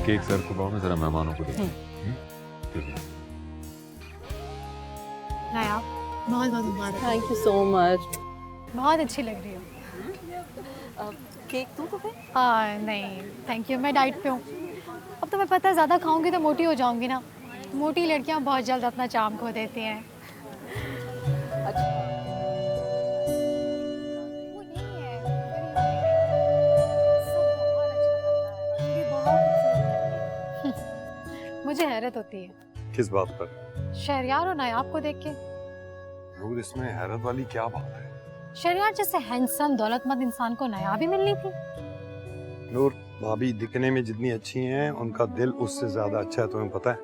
Cake sir को पाओ, मैं जरा मेहमानों को देखूं। नायाब, बहुत बहुत मुबारक। Thank you so much. बहुत अच्छी लग रही हो। केक दूँ तो फिर? नहीं थैंक यू, मैं डाइट पे हूँ। अब तुम्हें पता है ज़्यादा खाऊंगी तो मोटी हो जाऊंगी ना। मोटी लड़कियाँ बहुत जल्द अपना चार्म खो देती हैं। वो नहीं है, सब बहुत अच्छा लग रहा है। ये बहुत खूबसूरत है। मुझे हैरत होती है किस बात पर? शहरयार और नायाब को देख के। नूर, इसमें हैरत वाली क्या बात है? शहरयार जैसे हैंडसम दौलतमंद इंसान को नायाब ही मिलनी थी। नूर, भाभी दिखने में जितनी अच्छी हैं, उनका दिल उससे ज्यादा अच्छा है, तुम्हें पता है?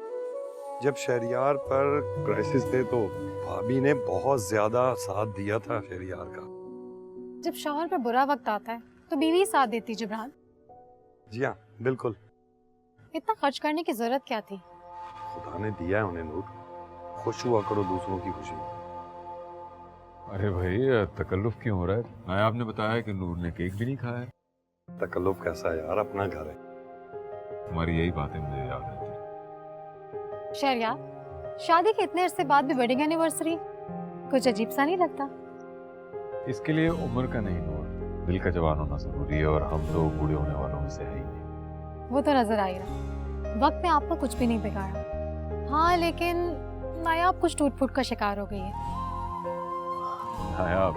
जब शहरयार पर क्राइसिस थे तो भाभी ने बहुत ज्यादा साथ दिया था शहरयार का। जब शौहर पर बुरा वक्त आता है तो बीवी ही साथ देती। जिब्रान, जी हाँ, बिल्कुल। इतना खर्च करने की जरूरत क्या थी? खुदा ने दिया है उन्हें नूर, खुश हुआ करो दूसरों की खुशी। अरे भाई, तकल्लुफ क्यों हो रहा है? नायाब ने बताया कि नूर ने केक भी नहीं खाया है। तकल्लुफ कैसा है यार, अपना घर है। तुम्हारी यही बातें मुझे याद आती हैं। शहरयार, शादी के इतने अरसे बाद भी वेडिंग एनिवर्सरी, कुछ अजीब सा नहीं लगता? इसके लिए उम्र का नहीं नूर, दिल का जवान होना जरूरी है, और हम तो बूढ़े होने वालों में से है ही नहीं। वो तो नजर आ ही रहा। वक्त ने आपको कुछ भी नहीं बिगाड़ा। हाँ, लेकिन नायाब कुछ टूट फूट का शिकार हो गई है। नायाब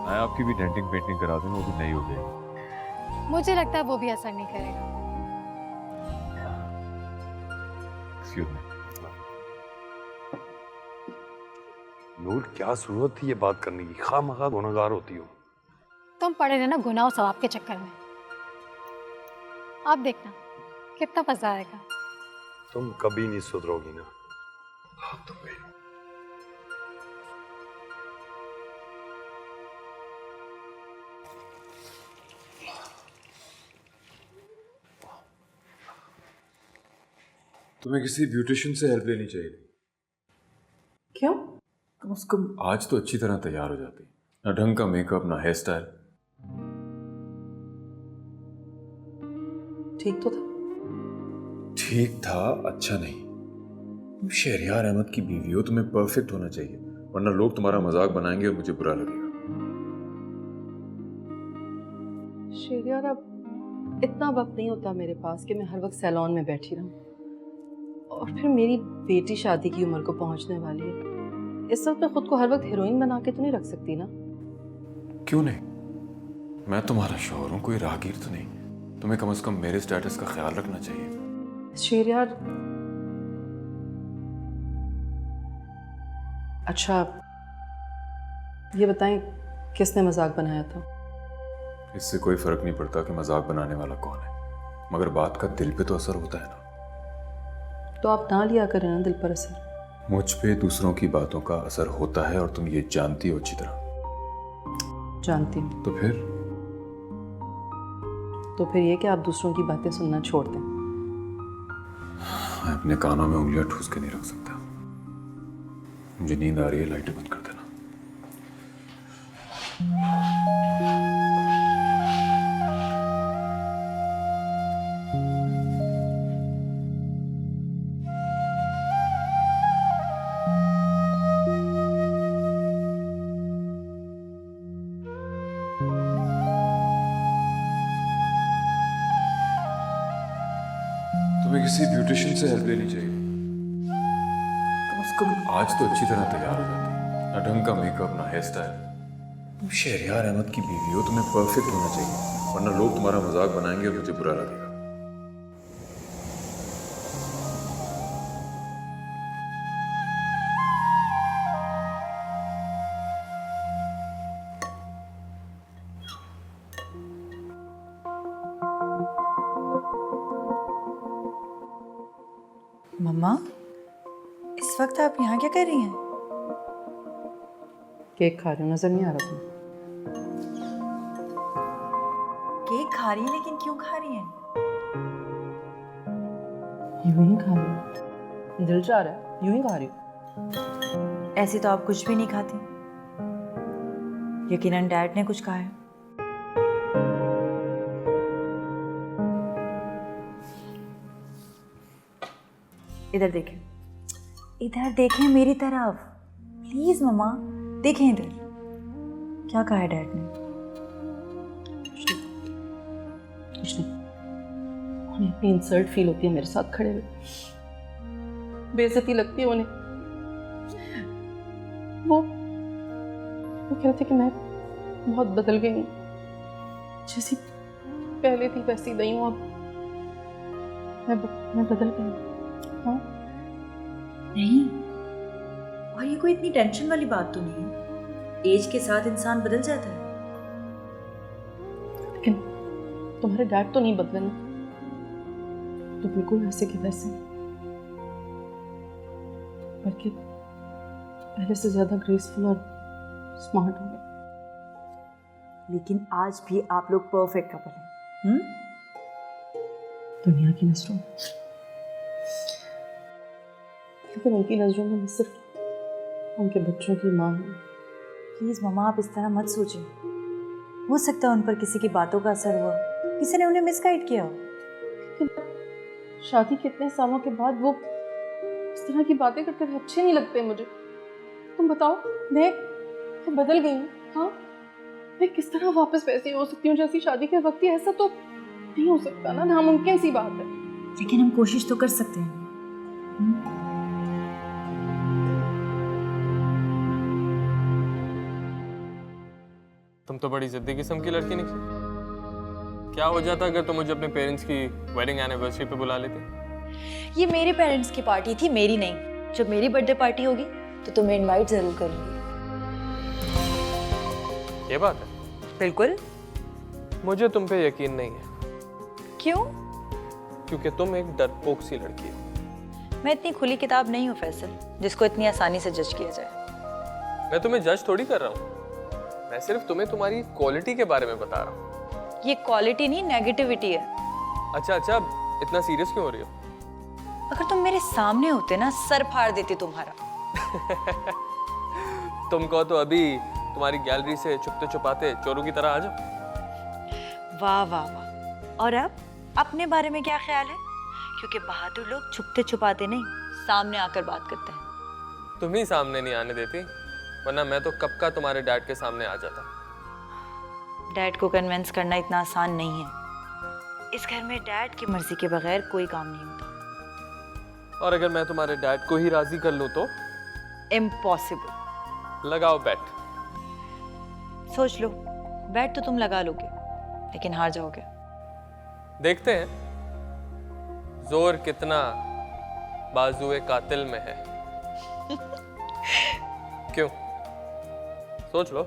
नायाब की भी डेंटिंग पेंटिंग करा दूं, वो भी नई हो जाएगी। मुझे लगता है वो भी असर नहीं करेगा। Excuse me. नूर, क्या जरूरत थी ये बात करने की? खामखा गुनहगार होती हो। तुम पड़े रहना गुनाह और सवाब के चक्कर में। आप देखना कितना मजा आएगा। तुम कभी नहीं सुधरोगी ना। हाँ, तो भाई। तुम्हें किसी ब्यूटिशियन से हेल्प लेनी चाहिए। क्यों? कम से कम आज तो अच्छी तरह तैयार हो जाती। ना ढंग का मेकअप, ना हेयर स्टाइल। ठीक तो था। ठीक था, अच्छा नहीं। तुम शहरयार अहमद की बीवी हो, तुम्हें परफेक्ट होना चाहिए, वरना लोग तुम्हारा मजाक बनाएंगे और मुझे बुरा लगेगा। शहरयार, अब इतना वक्त नहीं होता मेरे पास कि मैं हर वक्त सैलून में बैठी रहूं। और फिर मेरी बेटी शादी की उम्र को पहुंचने वाली है। इस वक्त मैं खुद को हर वक्त हीरोइन बना के तो नहीं रख सकती ना। क्यों नहीं? मैं तुम्हारा शौहर हूं, कोई राहगीर तो नहीं। तुम्हें कम से कम मेरे स्टेटस का ख्याल रखना चाहिए। शहरयार, अच्छा ये बताएं, किसने मजाक बनाया था? इससे कोई फर्क नहीं पड़ता कि मजाक बनाने वाला कौन है, मगर बात का दिल पे तो असर होता है ना। तो आप ना लिया करें ना दिल पर असर। मुझ पे दूसरों की बातों का असर होता है, और तुम ये जानती हो अच्छी तरह। जानती हूँ। तो फिर ये कि आप दूसरों की बातें सुनना छोड़ दें। मैं अपने कानों में उंगलियां ठूस के नहीं रख सकता। मुझे नींद आ रही है, लाइट बंद कर देना। किसी ब्यूटिशियन से हेल्प लेनी चाहिए। आज तो अच्छी तरह तैयार हो जाती, ना ढंग का मेकअप ना हेयर स्टाइल। तुम शहरयार अहमद की बीवी हो, तुम्हें परफेक्ट होना चाहिए, वरना लोग तुम्हारा मजाक बनाएंगे और मुझे बुरा लगेगा। मम्मा, इस वक्त आप यहाँ क्या कर रही हैं? केक खा रही हूँ, नजर नहीं आ रहा तुम्हें? केक खा रही हैं, लेकिन क्यों खा रही हैं? यूं ही खा रही हूँ, दिल चाह रहा है, यूं ही खा रही हूँ। ऐसे तो आप कुछ भी नहीं खाती। यकीनन डैड ने कुछ कहा है। इधर देखें, इधर देखें मेरी तरफ, प्लीज मम्मा, देखें इधर। क्या कहा है डैड ने? कुछ नहीं। उन्हें अपनी इंसल्ट फील होती है मेरे साथ खड़े हुए, बेइज्जती लगती है उन्हें। वो कह रहे थे कि मैं बहुत बदल गई हूँ, जैसी पहले थी वैसी नहीं हूँ अब। मैं बदल गई हूँ। हाँ? नहीं, और ये कोई इतनी टेंशन वाली बात तो नहीं है। एज के साथ इंसान बदल जाता है। लेकिन तुम्हारे डैड तो नहीं बदले ना, तो बिल्कुल वैसे के वैसे, बल्कि पहले से ज्यादा ग्रेसफुल और स्मार्ट हो गए। लेकिन आज भी आप लोग परफेक्ट कपल हैं। दुनिया की नजरों में, लेकिन उनकी नजरों में मैं सिर्फ उनके बच्चों की माँ हूँ। प्लीज मम्मा, आप इस तरह मत सोचें। हो सकता है उन पर किसी की बातों का असर हुआ, किसी ने उन्हें मिसगाइड किया हो। शादी के इतने सालों के बाद वो इस तरह की बातें करते हुए अच्छे नहीं लगते मुझे। तुम बताओ, मैं बदल गई हूँ? हाँ, मैं किस तरह वापस वैसी हो सकती हूँ जैसी शादी के वक्त थी? ऐसा तो नहीं हो सकता ना, नामुमकिन सी बात है। लेकिन हम कोशिश तो कर सकते हैं। तुम तो बड़ी जिद्दी किस्म की लड़की निकली। क्या हो जाता अगर तुम मुझे अपने पेरेंट्स की वेडिंग एनिवर्सरी पे बुला लेते? ये मेरे पेरेंट्स की पार्टी थी, मेरी नहीं। जब मेरी बर्थडे पार्टी होगी तो तुम्हें इनवाइट जरूर करूंगी। ये बात है? बिल्कुल। मुझे तुम पे यकीन नहीं है। क्यों? क्योंकि तुम एक डरपोक सी लड़की हो। मैं इतनी खुली किताब नहीं हूँ फैसल, जिसको इतनी आसानी से जज किया जाए। मैं तुम्हें जज थोड़ी कर रहा हूँ, मैं सिर्फ तुम्हें तुम्हारी क्वालिटी के बारे में बता रहा हूँ। ये क्वालिटी नहीं, नेगेटिविटी है। अच्छा, इतना सीरियस क्यों हो रही हो? अगर तुम मेरे सामने होते ना, सर फाड़ देती तुम्हारा। तुम कहो तो अभी तुम्हारी गैलरी से छुपते छुपाते चोरों की तरह आ जाओ। वाह वाह वाह। और अब अपने बारे में क्या ख्याल है? क्योंकि बहादुर लोग छुपते छुपाते नहीं, सामने आकर बात करते हैं। तुम ही सामने नहीं आने देती, वरना मैं तो कब का तुम्हारे डैड के सामने आ जाता। डैड को कन्विंस करना इतना आसान नहीं है। इस घर में डैड की मर्जी के बगैर कोई काम नहीं होता। और अगर मैं तुम्हारे डैड को ही राजी कर लूं तो? इम्पॉसिबल। लगाओ बेट। सोच लो, बैट तो तुम लगा लोगे, लेकिन हार जाओगे। देखते हैं जोर कितना बाजुए कातिल में है। क्यों? सोच लो।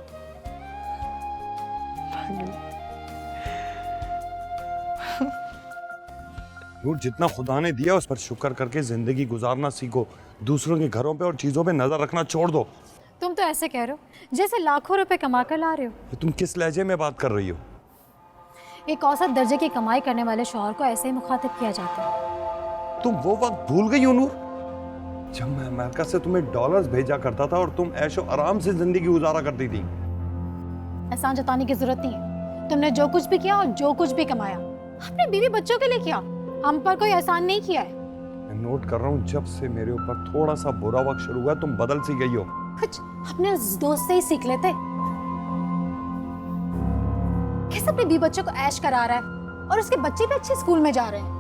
नूर, जितना खुदा ने दिया उस पर शुक्र करके जिंदगी गुजारना सीखो। दूसरों के घरों पे और चीजों पे नजर रखना छोड़ दो। तुम तो ऐसे कह रहे हो जैसे लाखों रुपए कमा कर ला रहे हो। ये तुम किस लहजे में बात कर रही हो? एक औसत दर्जे की कमाई करने वाले शौहर को ऐसे ही मुखातिब किया जाता है। तुम वो वक्त भूल गई हो नूर, जब मैं अमेरिका से तुम्हें डॉलर्स भेजा करता था और तुम ऐशो आराम से जिंदगी गुजारा करती थी। एहसान जताने की जरूरत नहीं है। तुमने जो कुछ भी किया और जो कुछ भी कमाया अपने बीवी बच्चों के लिए किया, हम पर कोई एहसान नहीं किया है। मैं नोट कर रहा हूँ, जब से मेरे ऊपर थोड़ा सा बुरा वक्त शुरू हुआ तुम बदल सी गई हो। कुछ अपने उस दोस्त से ही सीख लेते। कैसे अपने बीवी बच्चों को ऐश करा रहा है और उसके बच्चे भी अच्छे स्कूल में जा रहे हैं।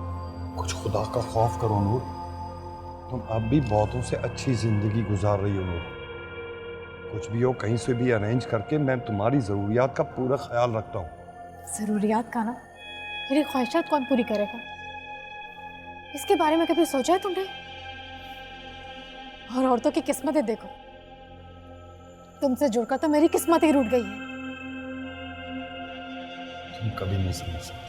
कुछ खुदा का खौफ करो नूर। तुम अब भी बहुतों से अच्छी जिंदगी गुजार रही हो नूर। कुछ भी हो कहीं से भी अरेंज करके मैं तुम्हारी ज़रूरियात का पूरा ख्याल रखता हूँ। ज़रूरियात का ना, मेरी ख्वाहिशात कौन पूरी करेगा? इसके बारे में कभी सोचा है तुमने? और औरतों की किस्मतें देखो, तुमसे जुड़कर तो मेरी किस्मत ही रूठ गई है। तुम कभी नहीं समझ सकती।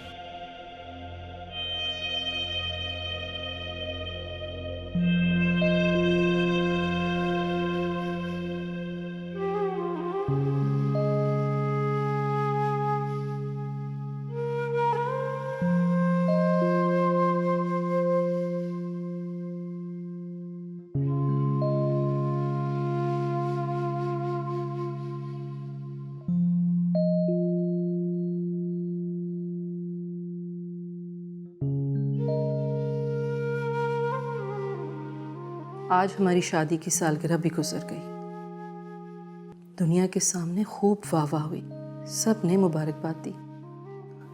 आज हमारी शादी की सालगिरह भी गुजर गई। दुनिया के सामने खूब वाह हुई, सब ने मुबारकबाद दी।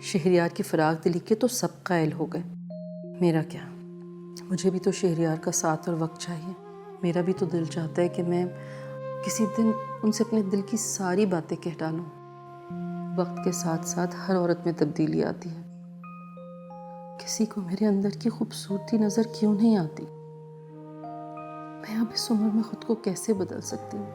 शहरियार की फराग दिली के तो सब कायल हो गए। मेरा क्या, मुझे भी तो शहरियार का साथ और वक्त चाहिए। मेरा भी तो दिल चाहता है कि मैं किसी दिन उनसे अपने दिल की सारी बातें कह डालूं। वक्त के साथ साथ हर औरत में तब्दीली आती है। किसी को मेरे अंदर की खूबसूरती नज़र क्यों नहीं आती? मैं अब इस उम्र में खुद को कैसे बदल सकती हूँ?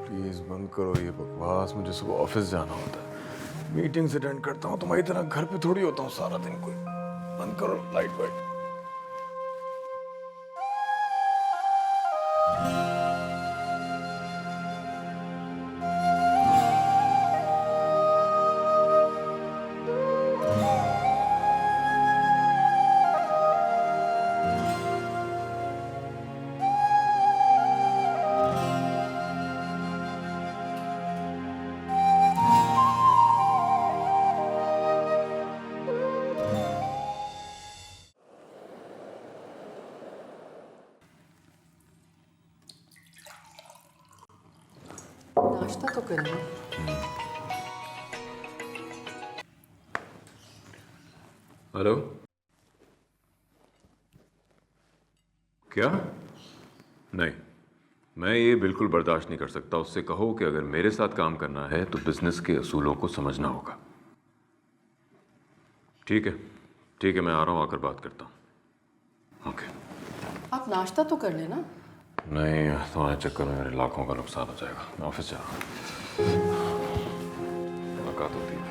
प्लीज बंद करो ये बकवास। मुझे सुबह ऑफिस जाना होता है, मीटिंग्स अटेंड करता हूँ। तुम्हारी तरह घर पे थोड़ी होता हूँ सारा दिन। कोई बंद करो लाइट वाइट। नाश्ता तो करना। हेलो, क्या? नहीं, मैं ये बिल्कुल बर्दाश्त नहीं कर सकता। उससे कहो कि अगर मेरे साथ काम करना है तो बिजनेस के असूलों को समझना होगा। ठीक है, ठीक है, मैं आ रहा हूँ, आकर बात करता हूँ। ओके। आप नाश्ता तो कर लेना। नहीं, तुम्हारे चक्कर में मेरे लाखों का नुकसान हो जाएगा। मैं ऑफिस जा रहा हूँ, मुलाकात होती है।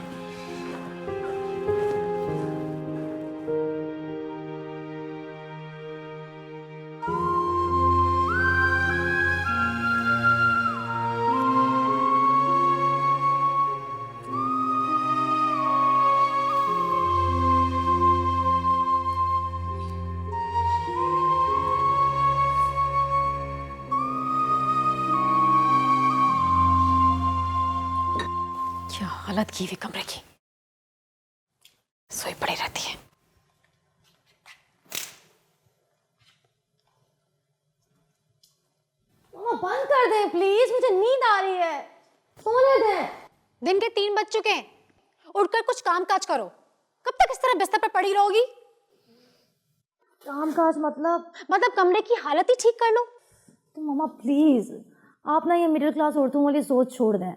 क्या हालत की हुई कमरे की, सोई पड़ी रहती है। बंद कर दें प्लीज, मुझे नींद आ रही है, सोने दें। दिन के 3 बज चुके हैं, उठकर कुछ काम काज करो। कब तक इस तरह बिस्तर पर पड़ी रहोगी? काम काज मतलब कमरे की हालत ही ठीक कर लो। तो मामा प्लीज आप ना ये मिडिल क्लास औरतों वाली सोच छोड़ दें।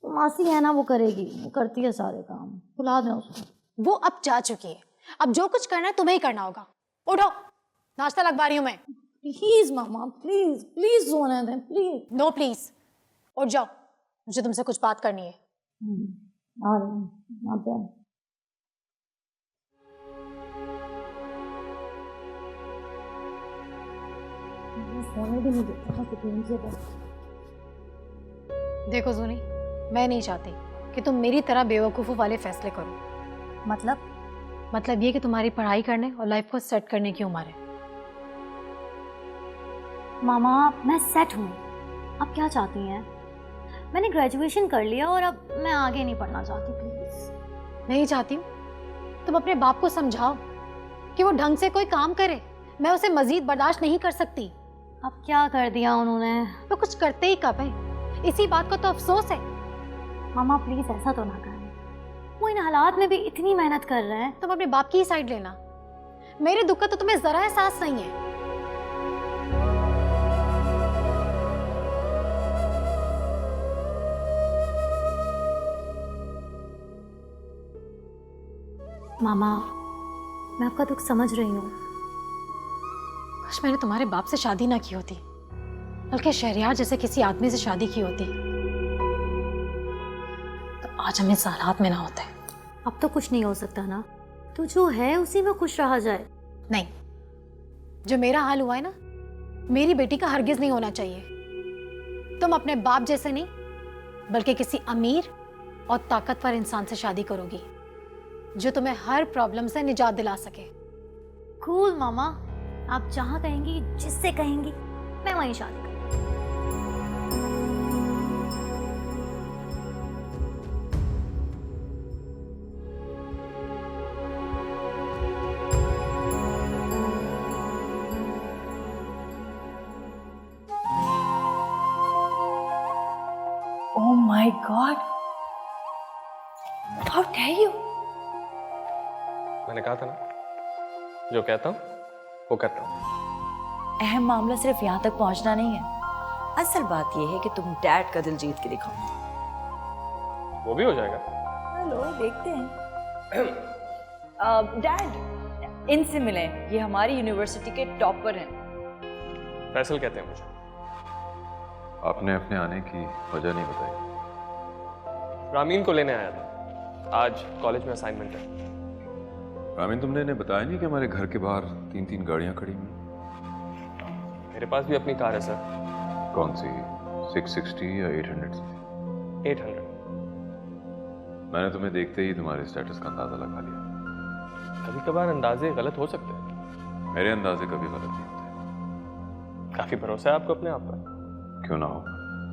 तो मासी है ना, वो करेगी, वो करती है सारे काम, बुला दें उसको। वो अब जा चुकी है, अब जो कुछ करना है तुम्हें ही करना होगा। उठो, नाश्ता लगवा रही हूँ मैं। प्लीज मामा प्लीज प्लीज सोने दें प्लीज। नो प्लीज, उठ जाओ, मुझे तुमसे कुछ बात करनी है। आ रही हूँ, आते हैं। सोने भी नहीं देता सुकून से। देखो जूनी, मैं नहीं चाहती कि तुम मेरी तरह बेवकूफ़ों वाले फैसले करो। मतलब ये कि तुम्हारी पढ़ाई करने और लाइफ को सेट करने की उम्र है। मामा मैं सेट हूँ, आप क्या चाहती हैं? मैंने ग्रेजुएशन कर लिया और अब मैं आगे नहीं पढ़ना चाहती। प्लीज नहीं चाहती हूँ, तुम अपने बाप को समझाओ कि वो ढंग से कोई काम करे। मैं उसे मजीद बर्दाश्त नहीं कर सकती। अब क्या कर दिया उन्होंने? तो कुछ करते ही कब है, इसी बात का तो अफसोस है। मामा प्लीज ऐसा तो ना करें, वो इन हालात में भी इतनी मेहनत कर रहे हैं। तुम अपने बाप की ही साइड लेना। मेरे दुख का तो तुम्हें जरा एहसास नहीं है। मामा, मैं आपका दुख समझ रही हूँ। काश मैंने तुम्हारे बाप से शादी ना की होती, बल्कि शहरयार जैसे किसी आदमी से शादी की होती, तो आज हम इस हालात में ना होते। अब तो कुछ नहीं हो सकता ना, तो जो है उसी में खुश रहा जाए। नहीं, जो मेरा हाल हुआ है ना, मेरी बेटी का हरगिज नहीं होना चाहिए। तुम अपने बाप जैसे नहीं, बल्कि किसी अमीर और ताकतवर इंसान से शादी करोगी, जो तुम्हें हर प्रॉब्लम से निजात दिला सके। कूल मामा, आप जहाँ कहेंगी, जिससे कहेंगी, मैं वहीं शादी करूँगी। Oh my God! How dare you? मैंने कहा था ना, जो कहता हूँ वो करता हूँ। अहम मामला सिर्फ यहाँ तक पहुँचना नहीं है। असल बात यह है कि तुम डैड का दिल जीत के दिखाओ। वो भी हो जाएगा। हेलो, देखते हैं। डैड, इनसे मिलें। ये हमारी यूनिवर्सिटी के टॉपर हैं। फैसल कहते हैं मुझे। आपने अपने आने की वजह नहीं बताई। रामीन को लेने आया था, आज कॉलेज में असाइनमेंट है। रामीन, तुमने इन्हें बताया नहीं कि हमारे घर के बाहर 3-3 गाड़ियां खड़ी हुई? मेरे पास भी अपनी कार है सर। कौन सी, 660 या 800? 800। मैंने तुम्हें देखते ही तुम्हारे स्टेटस का अंदाजा लगा लिया। कभी कभार अंदाजे गलत हो सकते हैं। मेरे अंदाजे कभी गलत नहीं होते। काफी भरोसा है आपको अपने आप पर। क्यों ना हो,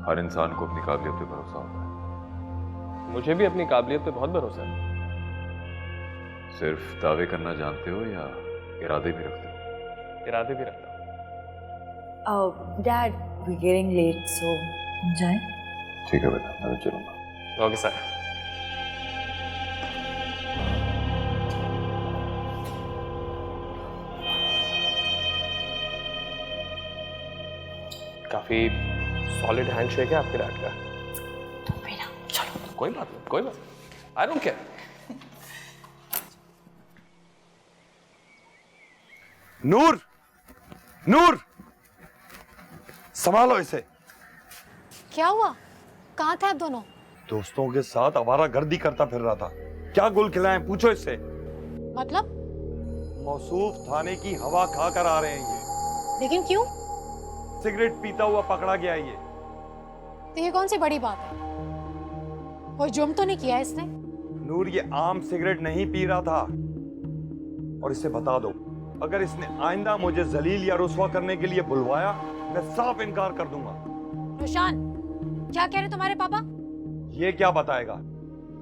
हर इंसान को अपनी काबिलियत पे भरोसा होता है। मुझे भी अपनी काबिलियत पे बहुत भरोसा है। सिर्फ दावे करना जानते हो या इरादे भी रखते हो? इरादे भी रखता हूँ। Dad, we're getting late, so हम जाएं? ठीक है बेटा, मैं तो चलूंगा। Okay sir. काफी सॉलिड हैंडशेक है आपके डैड का। तुम भी ना, चलो। कोई बात नहीं, कोई बात नहीं। I don't care. नूर, नूर, संभालो इसे। क्या हुआ? कहाँ थे आप दोनों? दोस्तों के साथ आवारागर्दी करता फिर रहा था। क्या गुल खिलाएं, पूछो इससे। मतलब? मौसूफ थाने की हवा खा कर आ रहे हैं ये। लेकिन क्यों? सिगरेट पीता हुआ पकड़ा गया ये। तो ये कौन सी बड़ी बात है? कोई जुर्म तो नहीं किया इसने? नूर, ये आम सिगरेट नहीं पी रहा था। और इसे बता दो, अगर इसने आइंदा मुझे जलील या रुस्वा करने के लिए बुलवाया, मैं साफ इनकार कर दूंगा। रोशान, क्या कह रहे तुम्हारे पापा? ये क्या बताएगा?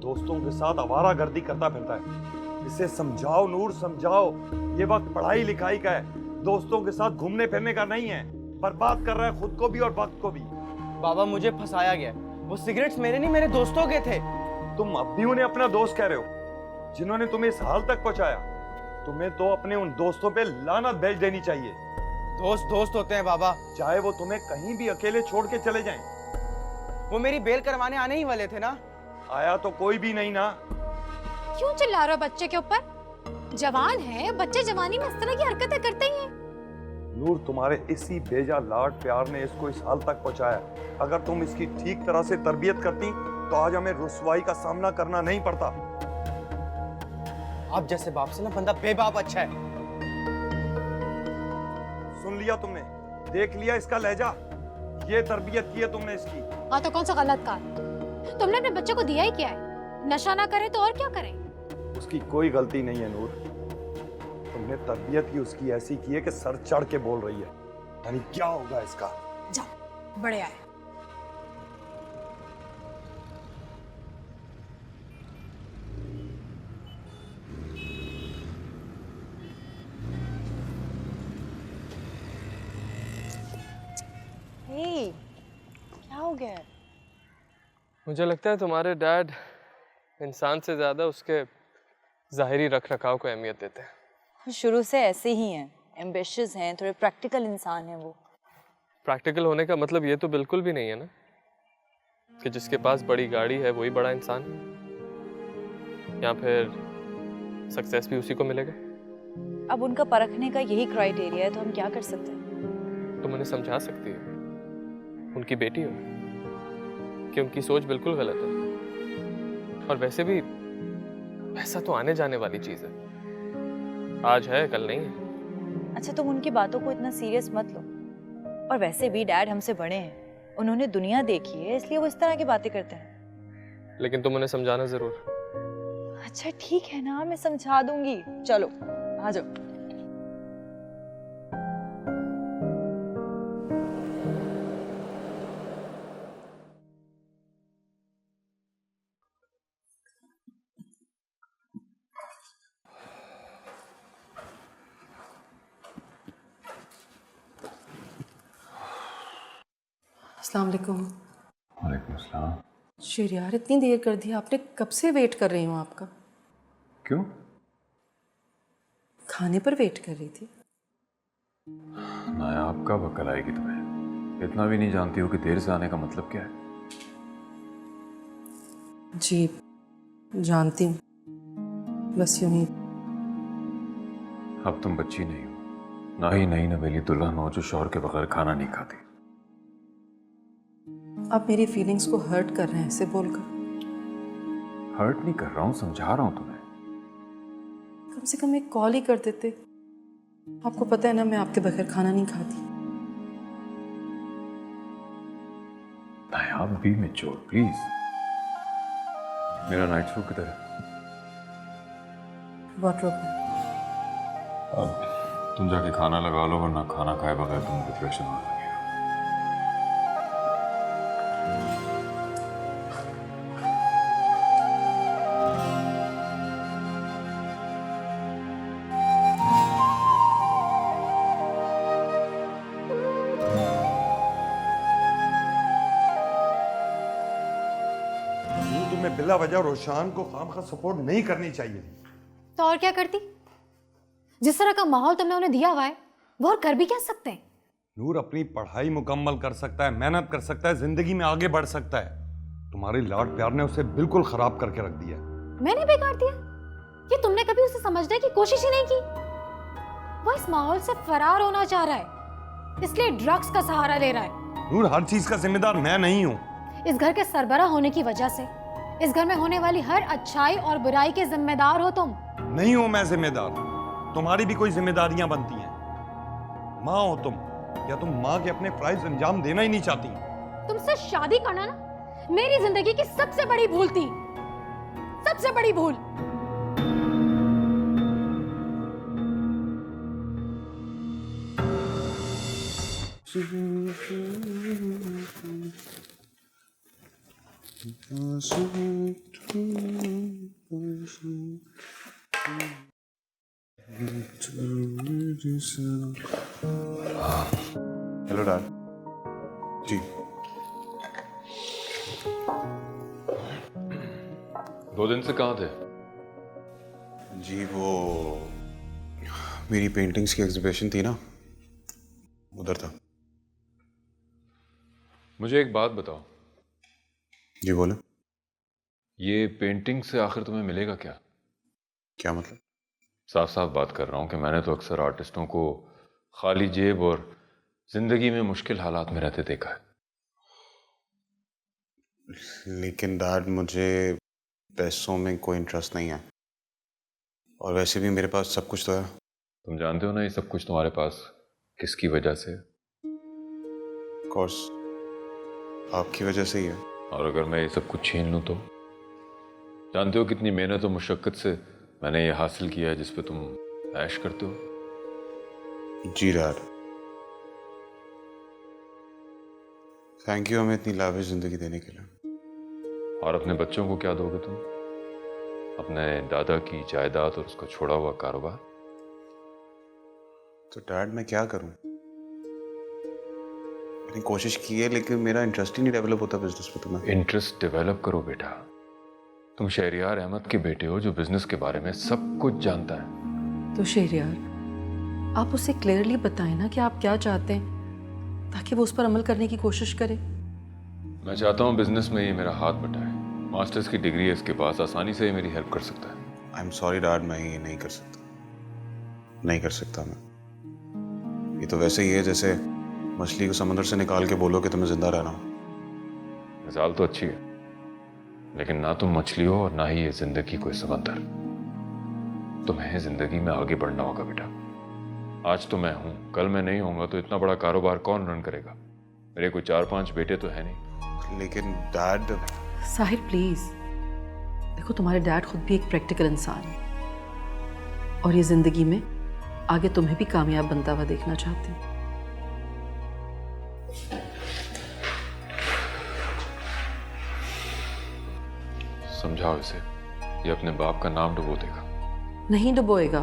दोस्तों के साथ आवारागर्दी करता फिरता है। इसे समझाओ नूर, समझाओ। ये वक्त पढ़ाई लिखाई का है, दोस्तों के साथ घूमने फिरने का नहीं है। बर्बाद कर रहा है खुद को भी और वक्त को भी। बाबा, मुझे फंसाया गया। वो सिगरेट्स मेरे नहीं, मेरे दोस्तों के थे। तुम अब भी उन्हें अपना दोस्त कह रहे हो, जिन्होंने तुम्हें इस हाल तक पहुंचाया। तुम्हें तो अपने उन दोस्तों पे लानत भेज देनी चाहिए। दोस्त दोस्त होते हैं बाबा। चाहे वो तुम्हें कहीं भी अकेले छोड़ के चले जाएं। वो मेरी बेल करवाने आने ही वाले थे ना। आया तो कोई भी नहीं ना। क्यों चिल्ला रहे हो बच्चे के ऊपर? जवान है, बच्चे जवानी में इस तरह की हरकतें करते ही हैं। नूर, तुम्हारे इसी बेजा लाड प्यार ने इसको इस हाल तक पहुंचाया। अगर तुम इसकी ठीक तरह से तरबियत करती तो आज हमें रुसवाई का सामना करना नहीं पड़ता। आप जैसे बाप से ना बंदा बेबाप अच्छा है। सुन लिया तुमने, देख लिया इसका लहजा। ये तरबियत की है तुमने इसकी। हाँ तो कौन सा गलत काम? तुमने अपने बच्चे को दिया ही क्या है? नशा ना करे तो और क्या करें? उसकी कोई गलती नहीं है नूर। तुमने तरबियत ही उसकी ऐसी की है कि सर चढ़ के बोल रही है। यानी क्या होगा इसका? जाओ, बड़े आए। Hey, क्या हो गया है? मुझे लगता है तुम्हारे डैड इंसान से ज्यादा उसके ज़ाहिरी रख रखाव को अहमियत देते हैं। शुरू से ऐसे ही हैं, एम्बिशियस हैं, थोड़े प्रैक्टिकल इंसान हैं वो। प्रैक्टिकल होने का मतलब ये तो बिल्कुल भी नहीं है ना कि जिसके पास बड़ी गाड़ी है वही बड़ा इंसान है, या फिर सक्सेस भी उसी को मिलेगा। अब उनका परखने का यही क्राइटेरिया है तो हम क्या कर सकते हैं? तुम उन्हें समझा सकती हो, उनकी बेटी हो, कि उनकी सोच बिल्कुल गलत है। और वैसे भी पैसा तो आने जाने वाली चीज है, आज है कल नहीं है। अच्छा तुम उनकी बातों को इतना सीरियस मत लो। और वैसे भी डैड हमसे बड़े हैं, उन्होंने दुनिया देखी है, इसलिए वो इस तरह की बातें करते हैं। लेकिन तुम उन्हें समझाना जरूर। अच्छा ठीक है ना, मैं समझा दूंगी। चलो आ जाओ। अस्सलाम वालेकुम। वालेकुम अस्सलाम। शहरयार इतनी देर कर दी आपने, कब से वेट कर रही हूँ आपका। क्यों? खाने पर वेट कर रही थी। नायाब कब अकल आएगी तुम्हें? इतना भी नहीं जानती हो कि देर से आने का मतलब क्या है? जी जानती हूँ, बस यूं ही। अब तुम बच्ची नहीं हो, ना ही नई नवेली दुल्हन हो जो शौहर के बगैर खाना नहीं खाती। आप मेरी फीलिंग्स को हर्ट कर रहे हैं ऐसे बोलकर। हर्ट नहीं कर रहा हूँ, समझा रहा हूँ तुम्हें। कम से कम एक कॉल ही कर देते। आपको पता है ना मैं आपके बगैर खाना नहीं खाती। नायाब बी मैच्योर प्लीज। मेरा नाइट सूट किधर है? वार्डरोब में। अब तुम जाके खाना लगा लो, वरना खाना खाए बगैर तुम डिप्रेशन होने लगेगा। तुम्हें बिला वजह रोशान को खामखा सपोर्ट नहीं करनी चाहिए थी। तो और क्या करती? जिस तरह का माहौल तुमने उन्हें दिया हुआ है वो और कर भी क्या सकते हैं? नूर अपनी पढ़ाई मुकम्मल कर सकता है, मेहनत कर सकता है, जिंदगी में आगे बढ़ सकता है। तुम्हारी लाड प्यार ने उसे बिल्कुल खराब करके रख दिया। मैंने बेकार दिया कि तुमने कभी उसे समझने की कोशिश ही नहीं की। वो इस माहौल से फरार होना चाह रहा है, इसलिए ड्रग्स का सहारा ले रहा है। नूर हर चीज का जिम्मेदार मैं नहीं हूँ। इस घर के सरबराह होने की वजह से इस घर में होने वाली हर अच्छाई और बुराई के जिम्मेदार हो तुम। नहीं हूं मैं जिम्मेदार। तुम्हारी भी कोई जिम्मेदारियां बनती हैं। माँ हो तुम, या तुम माँ के अपने फराइज अंजाम देना ही नहीं चाहती? तुमसे शादी करना ना मेरी जिंदगी की सबसे बड़ी भूल थी, सबसे बड़ी भूल। हेलो डैड जी। 2 दिन से कहाँ थे? जी वो मेरी पेंटिंग्स की एग्जीबिशन थी ना, उधर था। मुझे एक बात बताओ। जी बोले। ये पेंटिंग से आखिर तुम्हें मिलेगा क्या? क्या मतलब? साफ साफ बात कर रहा हूँ कि मैंने तो अक्सर आर्टिस्टों को खाली जेब और जिंदगी में मुश्किल हालात में रहते देखा है। लेकिन डैड मुझे पैसों में कोई इंटरेस्ट नहीं है, और वैसे भी मेरे पास सब कुछ तो है। तुम जानते हो ना ये सब कुछ तुम्हारे पास किसकी वजह से है? कोर्स आपकी वजह से ही है। और अगर मैं ये सब कुछ छीन लूँ तो? जानते हो कितनी मेहनत और मुशक्कत से मैंने ये हासिल किया है जिस पे तुम ऐश करते हो। जी डैड, थैंक यू हमें इतनी लाविश जिंदगी देने के लिए। और अपने बच्चों को क्या दोगे तुम? अपने दादा की जायदाद और उसका छोड़ा हुआ कारोबार। तो डैड मैं क्या करूं? मैंने कोशिश की है लेकिन मेरा इंटरेस्ट ही नहीं डेवलप होता बिजनेस में। तुम्हें इंटरेस्ट डेवलप करो बेटा। तुम शहरियार अहमद के बेटे हो जो बिजनेस के बारे में सब कुछ जानता है। तो शहरयार, आप उसे क्लियरली बताएं ना कि आप क्या चाहते हैं, ताकि वो उस पर अमल करने की कोशिश करे। मैं चाहता हूँ बिजनेस में ये मेरा हाथ बटाए। मास्टर्स की डिग्री है इसके पास, आसानी से ये मेरी हेल्प कर सकता है। आई एम सॉरी डैड, मैं ये नहीं कर सकता, नहीं कर सकता मैं। ये तो वैसे ही है जैसे मछली को समंदर से निकाल के बोलो कि तुम्हें जिंदा रहना हो। मिसाल तो अच्छी है, लेकिन ना तुम मछली हो और ना ही ये जिंदगी कोई समंदर। तुम्हें जिंदगी में आगे बढ़ना होगा बेटा। आज तो मैं हूं, कल मैं नहीं होऊंगा तो इतना बड़ा कारोबार कौन रन करेगा? मेरे कोई 4-5 बेटे तो है नहीं। लेकिन डैड। साहिर प्लीज, देखो तुम्हारे डैड खुद भी एक प्रैक्टिकल इंसान है, और ये जिंदगी में आगे तुम्हें भी कामयाब बनता हुआ देखना चाहते हैं। समझाओ इसे, ये अपने बाप का नाम डुबो देगा। नहीं डुबोएगा,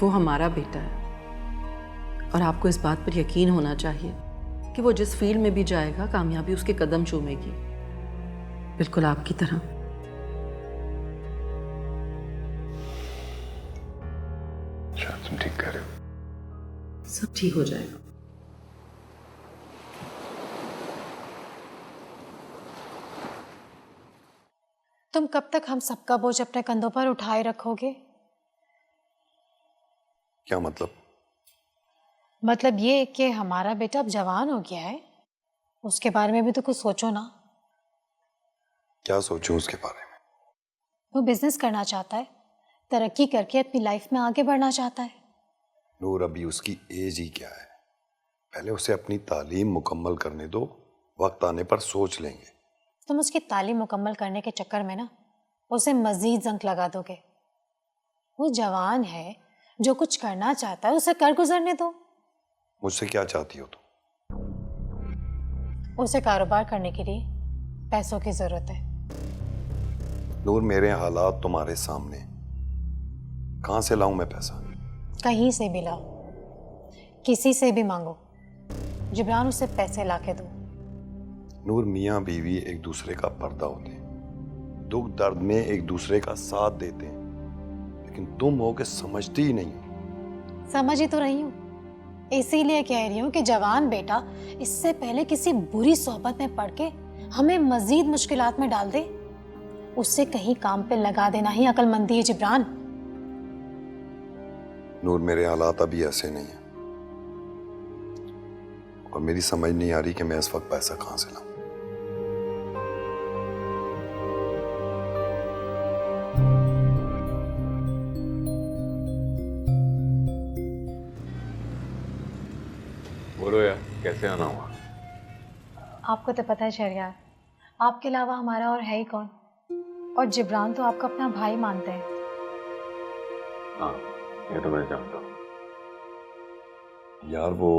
वो हमारा बेटा है, और आपको इस बात पर यकीन होना चाहिए कि वो जिस फील्ड में भी जाएगा कामयाबी उसके कदम चूमेगी, बिल्कुल आपकी तरह। अच्छा, तुम ठीक कह रहे हो। सब ठीक हो जाएगा। तुम कब तक हम सबका बोझ अपने कंधों पर उठाए रखोगे? क्या मतलब? मतलब ये कि हमारा बेटा अब जवान हो गया है, उसके बारे में भी तो कुछ सोचो ना। क्या सोचूं उसके बारे में? वो बिजनेस करना चाहता है, तरक्की करके अपनी लाइफ में आगे बढ़ना चाहता है। नूर, अभी उसकी एज ही क्या है? पहले उसे अपनी तालीम मुकम्मल करने दो, वक्त आने पर सोच लेंगे। तुम उसकी तालीम मुकम्मल करने के चक्कर में ना उसे मजीद जंक लगा दोगे। वो जवान है, जो कुछ करना चाहता है उसे कर गुजरने दो। मुझसे क्या चाहती हो तुम? उसे कारोबार करने के लिए पैसों की जरूरत है। नूर, मेरे हालात तुम्हारे सामने, कहां से लाऊं मैं पैसा? कहीं से भी लाओ, किसी से भी मांगो, जिब्रान उसे पैसे लाके दो। नूर, मियाँ बीवी एक दूसरे का पर्दा होते हैं, दुख दर्द में एक दूसरे का साथ देते हैं, लेकिन तुम हो के समझती ही नहीं। समझ ही तो रही हूँ, इसीलिए कह रही हूँ कि जवान बेटा इससे पहले किसी बुरी सोहबत में पड़ के हमें मजीद मुश्किलात में डाल दे, उससे कहीं काम पे लगा देना ही अक्लमंदी है जिब्रान। नूर, मेरे हालात अभी ऐसे नहीं है, और मेरी समझ नहीं आ रही कि मैं इस वक्त पैसा कहां से लाऊं। बोलो यार, कैसे आना हुआ? आपको तो पता है शहरयार, आपके अलावा हमारा और है ही कौन, और जिब्रान तो आपका अपना भाई मानते हैं। हाँ, ये तो मैं जानता हूँ। यार, वो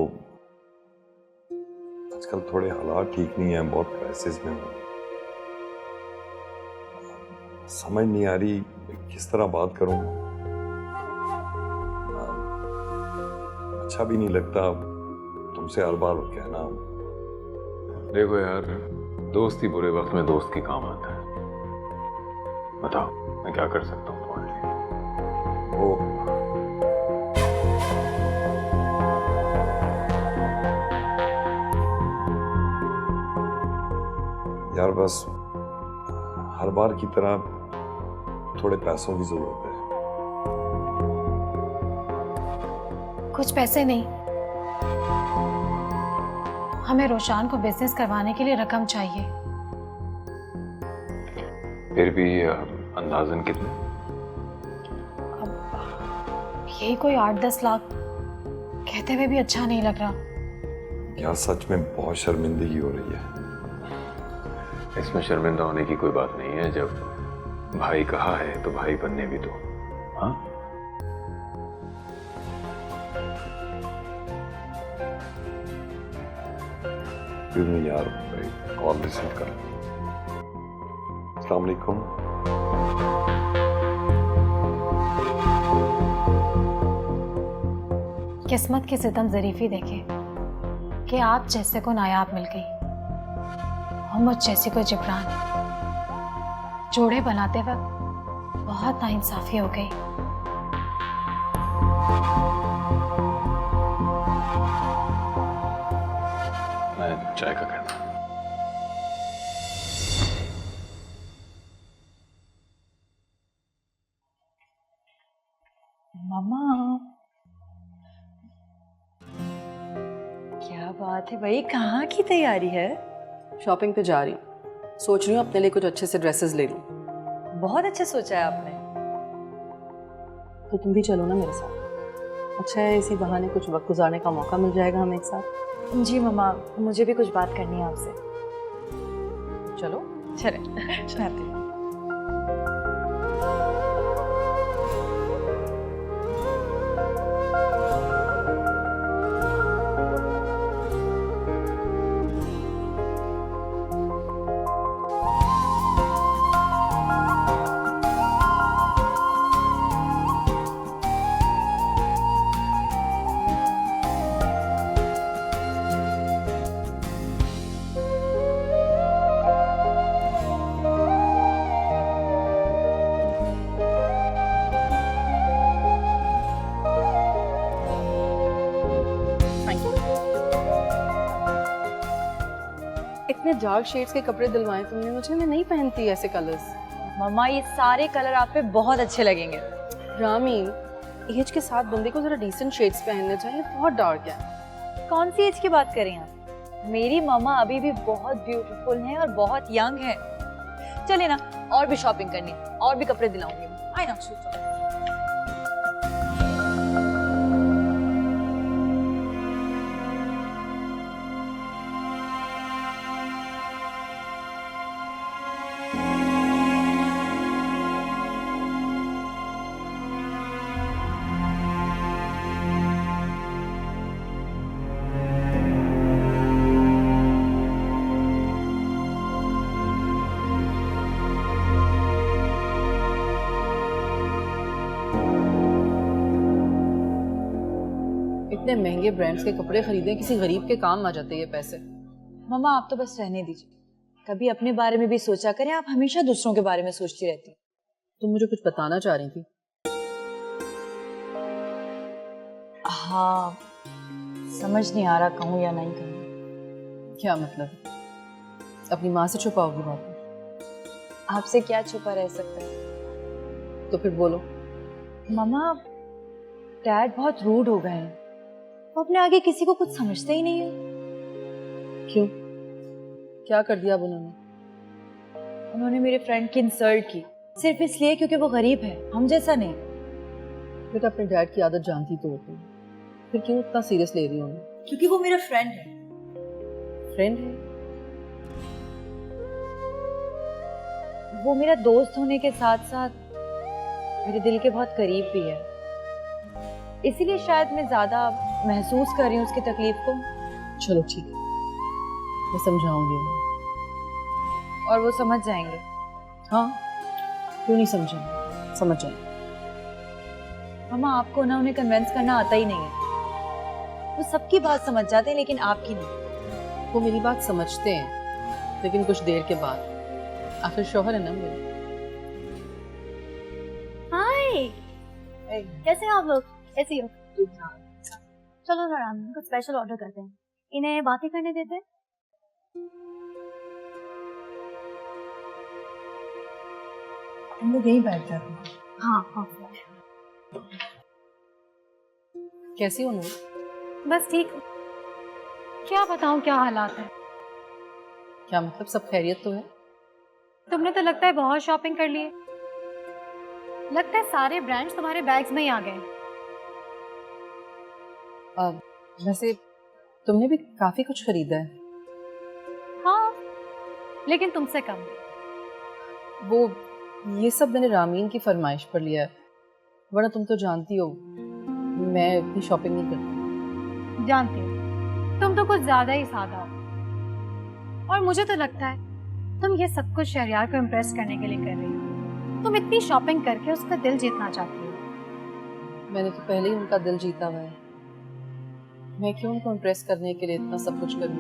आजकल थोड़े हालात ठीक नहीं है, बहुत क्राइसिस में हूँ। समझ नहीं आ रही किस तरह बात करूँ। अच्छा भी नहीं लगता तुमसे हर बार कहना। देखो यार, दोस्त ही बुरे वक्त में दोस्त के काम आता है। बताओ, मैं क्या कर सकता हूँ तुम्हारे लिए? वो यार, बस हर बार की तरह थोड़े पैसों की जरूरत है। कुछ पैसे नहीं, हमें रोशान को बिजनेस करवाने के लिए रकम चाहिए। फिर भी अंदाजन कितने? अब यही कोई 8-10 लाख, कहते हुए भी अच्छा नहीं लग रहा। यार, सच में बहुत शर्मिंदगी हो रही है। इसमें शर्मिंदा होने की कोई बात नहीं है, जब भाई कहा है तो भाई बनने भी दो। हाँ, क्यों नहीं यार, कॉल रिसीव कर। अस्सलाम वालेकुम। किस्मत की सितम जरीफी देखे कि आप जैसे को नायाब मिल गई, और मुझ जैसी को जिब्रान। जोड़े बनाते वक्त बहुत नाइंसाफी हो गई। मैं चाय का कहता। मामा, क्या बात है भाई, कहाँ की तैयारी है? शॉपिंग पे जा रही हूँ, सोच रही हूँ अपने लिए कुछ अच्छे से ड्रेसेस ले लूँ। बहुत अच्छा सोचा है आपने। तो तुम भी चलो ना मेरे साथ, अच्छा है इसी बहाने कुछ वक्त गुजारने का मौका मिल जाएगा हमें एक साथ। जी मामा, मुझे भी कुछ बात करनी है आपसे। चलो चले मैं आती हूँ। इतने डार्क शेड्स के कपड़े दिलवाए तुमने मुझे, मैं नहीं पहनती ऐसे कलर्स। मामा, ये सारे कलर आप पे बहुत अच्छे लगेंगे। रामीन, एज के साथ बंदे को जरा डिसेंट शेड्स पहनने चाहिए, बहुत डार्क है। कौन सी एज की बात करें आप? मेरी मामा अभी भी बहुत ब्यूटीफुल हैं और बहुत यंग हैं। चले ना, और भी शॉपिंग करनी है, और भी कपड़े दिलाऊंगी। आए ना। इतने महंगे ब्रांड्स के कपड़े खरीदें, किसी गरीब के काम आ जाते ये पैसे। मामा, आप तो बस रहने दीजिए, कभी अपने बारे में भी सोचा करें। आप हमेशा दूसरों के बारे में सोचती रहती हैं। तुम मुझे कुछ बताना चाह रही थी? हाँ, समझ नहीं आ रहा कहूँ या नहीं कहूँ। क्या मतलब? अपनी माँ से छुपाओगी बात? आपसे क्या छुपा रह सकता है? तो फिर बोलो। मामा, डैड बहुत रूड हो गए हैं। वो अपने आगे किसी को कुछ समझते ही नहीं है। क्यों? क्या कर दिया अब उन्होंने? उन्होंने मेरे फ्रेंड की इंसल्ट की, सिर्फ इसलिए क्योंकि वो गरीब है, हम जैसा नहीं। बेटा, अपने डैड की आदत जानती तो होती, फिर क्यों इतना सीरियस ले रही हो? क्योंकि वो मेरा फ्रेंड है। फ्रेंड है? वो मेरा दोस्त होने के साथ साथ मेरे दिल के बहुत करीब भी है, इसीलिए शायद मैं ज्यादा महसूस कर रही हूँ उसकी तकलीफ को। चलो ठीक है, मैं समझाऊंगी उन्हें। और वो समझ जाएंगे। हाँ, क्यों नहीं समझेंगे, समझ जाएंगे। मामा, आपको ना उन्हें कन्विंस करना आता ही नहीं है। वो सबकी बात समझ जाते हैं, लेकिन आपकी नहीं। वो मेरी बात समझते हैं, लेकिन कुछ देर के बाद। आखिर शौहर है ना मेरे। हाय, कैसे हैं आप लोग? ऐसे ही हो? चलो ना राम, कुछ स्पेशल ऑर्डर करते हैं, इन्हें बातें करने देते हैं। हम लोग यहीं बैठ जाते हैं। हाँ हाँ, कैसी हो नूर? बस ठीक। क्या बताऊं क्या हालात है। क्या मतलब, सब खैरियत तो है? तुमने तो लगता है बहुत शॉपिंग कर ली है। लगता है सारे ब्रांड्स तुम्हारे बैग्स में ही आ गए। वैसे तुमने भी काफी कुछ खरीदा है। हाँ, लेकिन तुमसे कम। वो ये सब मैंने रामीन की फरमाइश पर लिया है, वरना तुम तो जानती हो मैं इतनी शॉपिंग नहीं करती। जानती हूँ, तुम तो कुछ ज्यादा ही सादा हो। और मुझे तो लगता है तुम ये सब कुछ शहरयार को इम्प्रेस करने के लिए कर रही हो। तुम इतनी शॉपिंग करके उसका दिल जीतना चाहती हो। मैंने तो पहले ही उनका दिल जीता हुआ है, मैं क्यों उनको इम्प्रेस करने के लिए इतना सब कुछ करूँ?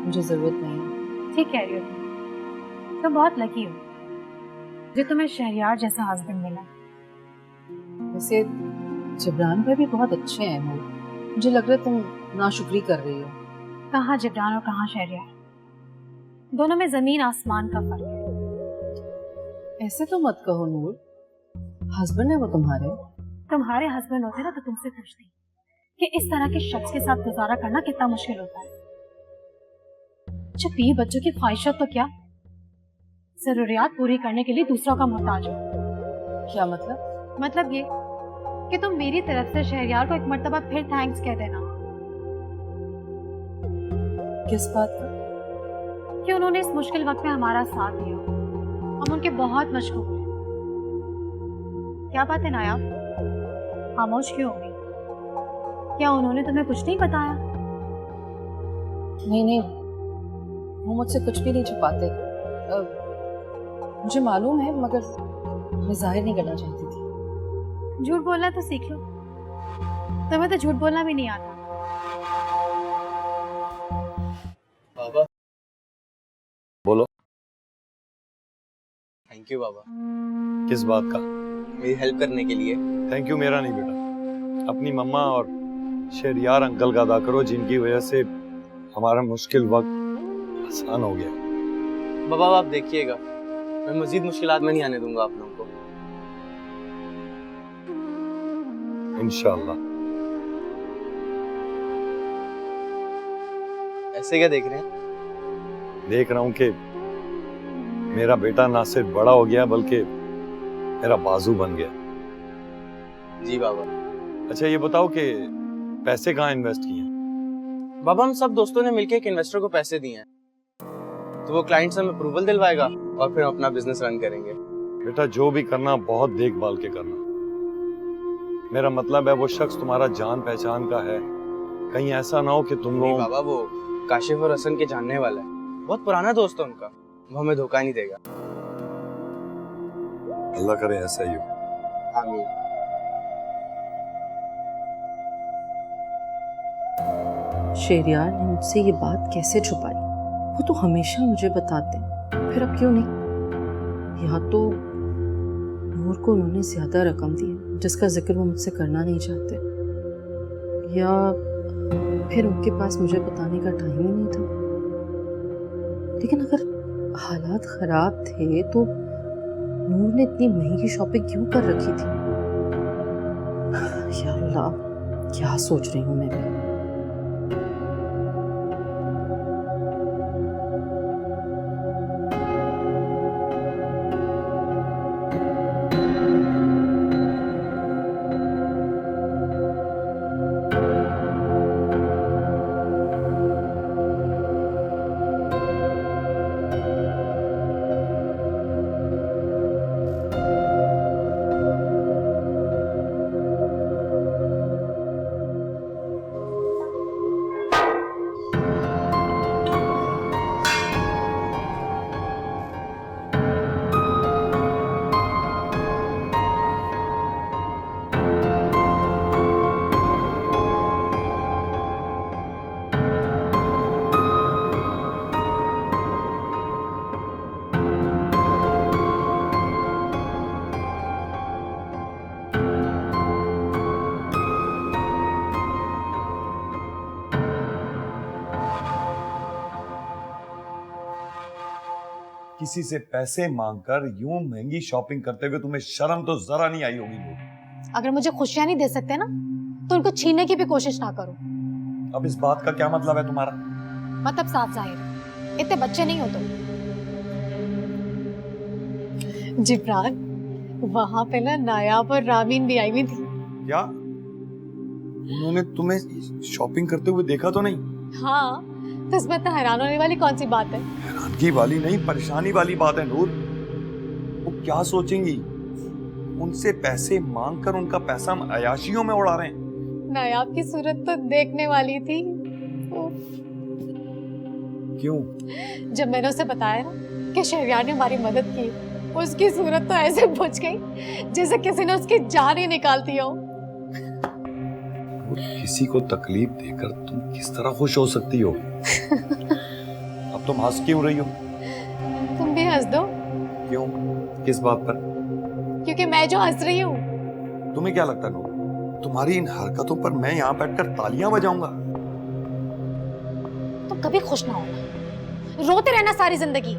मुझे जरूरत नहीं है। ठीक कह रही हो तुम बहुत लकी हो जो तुम्हें शहरयार जैसा हस्बैंड मिला। वैसे जबरान भाई भी बहुत अच्छे हैं वो। मुझे लग रहा है तुम नाशुक्री कर रही हो। कहाँ जबरान और कहाँ शहरियार, दोनों में जमीन आसमान का फर्क है। ऐसे तो मत कहो नूर, हस्बैंड है वो तुम्हारे। तुम्हारे हस्बैंड होते ना तो तुमसे पूछती कि इस तरह के शख्स के साथ गुजारा करना कितना मुश्किल होता है। जब 20 बच्चों की ख्वाहिशत तो क्या, जरूरियात पूरी करने के लिए दूसरों का मोहताज हो। क्या मतलब? मतलब ये कि तुम मेरी तरफ से शहरियार को एक मर्तबा फिर थैंक्स कह देना किस बात का? कि उन्होंने इस मुश्किल वक्त में हमारा साथ दिया। हम उनके बहुत मशहूर हैं। क्या बात है नायाब, खामोश क्यों हो गई? क्या उन्होंने तुम्हें कुछ नहीं बताया? नहीं नहीं, वो मुझसे कुछ भी नहीं छुपाते। मुझे मालूम है, मगर मैं जाहिर नहीं करना चाहती थी। झूठ बोलना तो सीख लो, तुम्हें तो झूठ बोलना भी नहीं आता। बाबा। बोलो। थैंक यू बाबा, किस बात का? मेरी हेल्प करने के लिए। थैंक यू मेरा नहीं बेटा, अपनी मम्मा और शहरियार अंकल का अदा करो, जिनकी वजह से हमारा मुश्किल वक्त आसान हो गया। बाबा आप देखिएगा, मैं मजीद मुश्किलात में नहीं आने दूंगा आप लोगों को। इंशाल्लाह। ऐसे क्या देख रहे हैं? देख रहा हूं कि मेरा बेटा ना सिर्फ बड़ा हो गया बल्कि मेरा बाजू बन गया। जी बाबा। अच्छा ये बताओ कि पैसे कहाँ इन्वेस्ट किए हैं? बाबा हम सब दोस्तों ने मिलकर एक इन्वेस्टर को पैसे दिए हैं, तो वो क्लाइंट से हमें अप्रूवल दिलवाएगा और फिर हम अपना बिजनेस रन करेंगे। बेटा जो भी करना बहुत देखभाल के करना। मेरा मतलब है वो शख्स तुम्हारा जान पहचान का है, कहीं ऐसा ना हो कि तुम नहीं लोग। बाबा, वो काशिफ और हसन के जानने वाला है, बहुत पुराना दोस्त है उनका, वो हमें धोखा नहीं देगा। अल्लाह करे ऐसा ही हो। आमीन। शहरियार ने मुझसे ये बात कैसे छुपाई? वो तो हमेशा मुझे बताते, फिर अब क्यों नहीं? या तो नूर को उन्होंने ज्यादा रकम दी है जिसका जिक्र वो मुझसे करना नहीं चाहते, या फिर उनके पास मुझे बताने का टाइम ही नहीं था। लेकिन अगर हालात खराब थे तो नूर ने इतनी महंगी शॉपिंग क्यों कर रखी थी? या अल्लाह, क्या सोच रही हूँ मैं भी। किसी से पैसे मांगकर यूं महंगी शॉपिंग करते हुए तुम्हें शर्म तो जरा नहीं आई होगी नूर। अगर मुझे खुशियां नहीं दे सकते ना तो उनको छीनने की भी कोशिश ना करो। अब इस बात का क्या मतलब है तुम्हारा? मतलब साफ जाहिर, इतने बच्चे नहीं हो तुम। जिब्रान, वहां पे ना नायाब और रामीन भी आई हुई थी। क्या उन्होंने तुम्हें शॉपिंग करते हुए देखा तो नहीं? हाँ, तो इसमें तो हैरान होने वाली कौन सी बात है? हैरानगी वाली नहीं, परेशानी वाली बात है नूर। वो क्या सोचेंगी? उनसे पैसे मांगकर उनका पैसा हम अयाशियों में उड़ा रहे हैं। नायाब की सूरत तो देखने वाली थी। क्यों? जब मैंने उसे बताया ना कि शहरियार ने हमारी मदद की, उसकी सूरत तो ऐसे बुझ गई जैसे किसी ने उसकी जान ही निकाल दी हो। किसी को तकलीफ देकर तुम किस तरह खुश हो सकती हो? अब तुम हंस क्यों रही हो? तुम भी हंस दो। क्यों? किस बात पर? क्योंकि मैं जो हंस रही हूँ। तुम्हें क्या लगता है नूर, तुम्हारी इन हरकतों पर मैं यहाँ बैठकर तालियां बजाऊंगा? तो कभी खुश ना होना, रोते रहना सारी जिंदगी।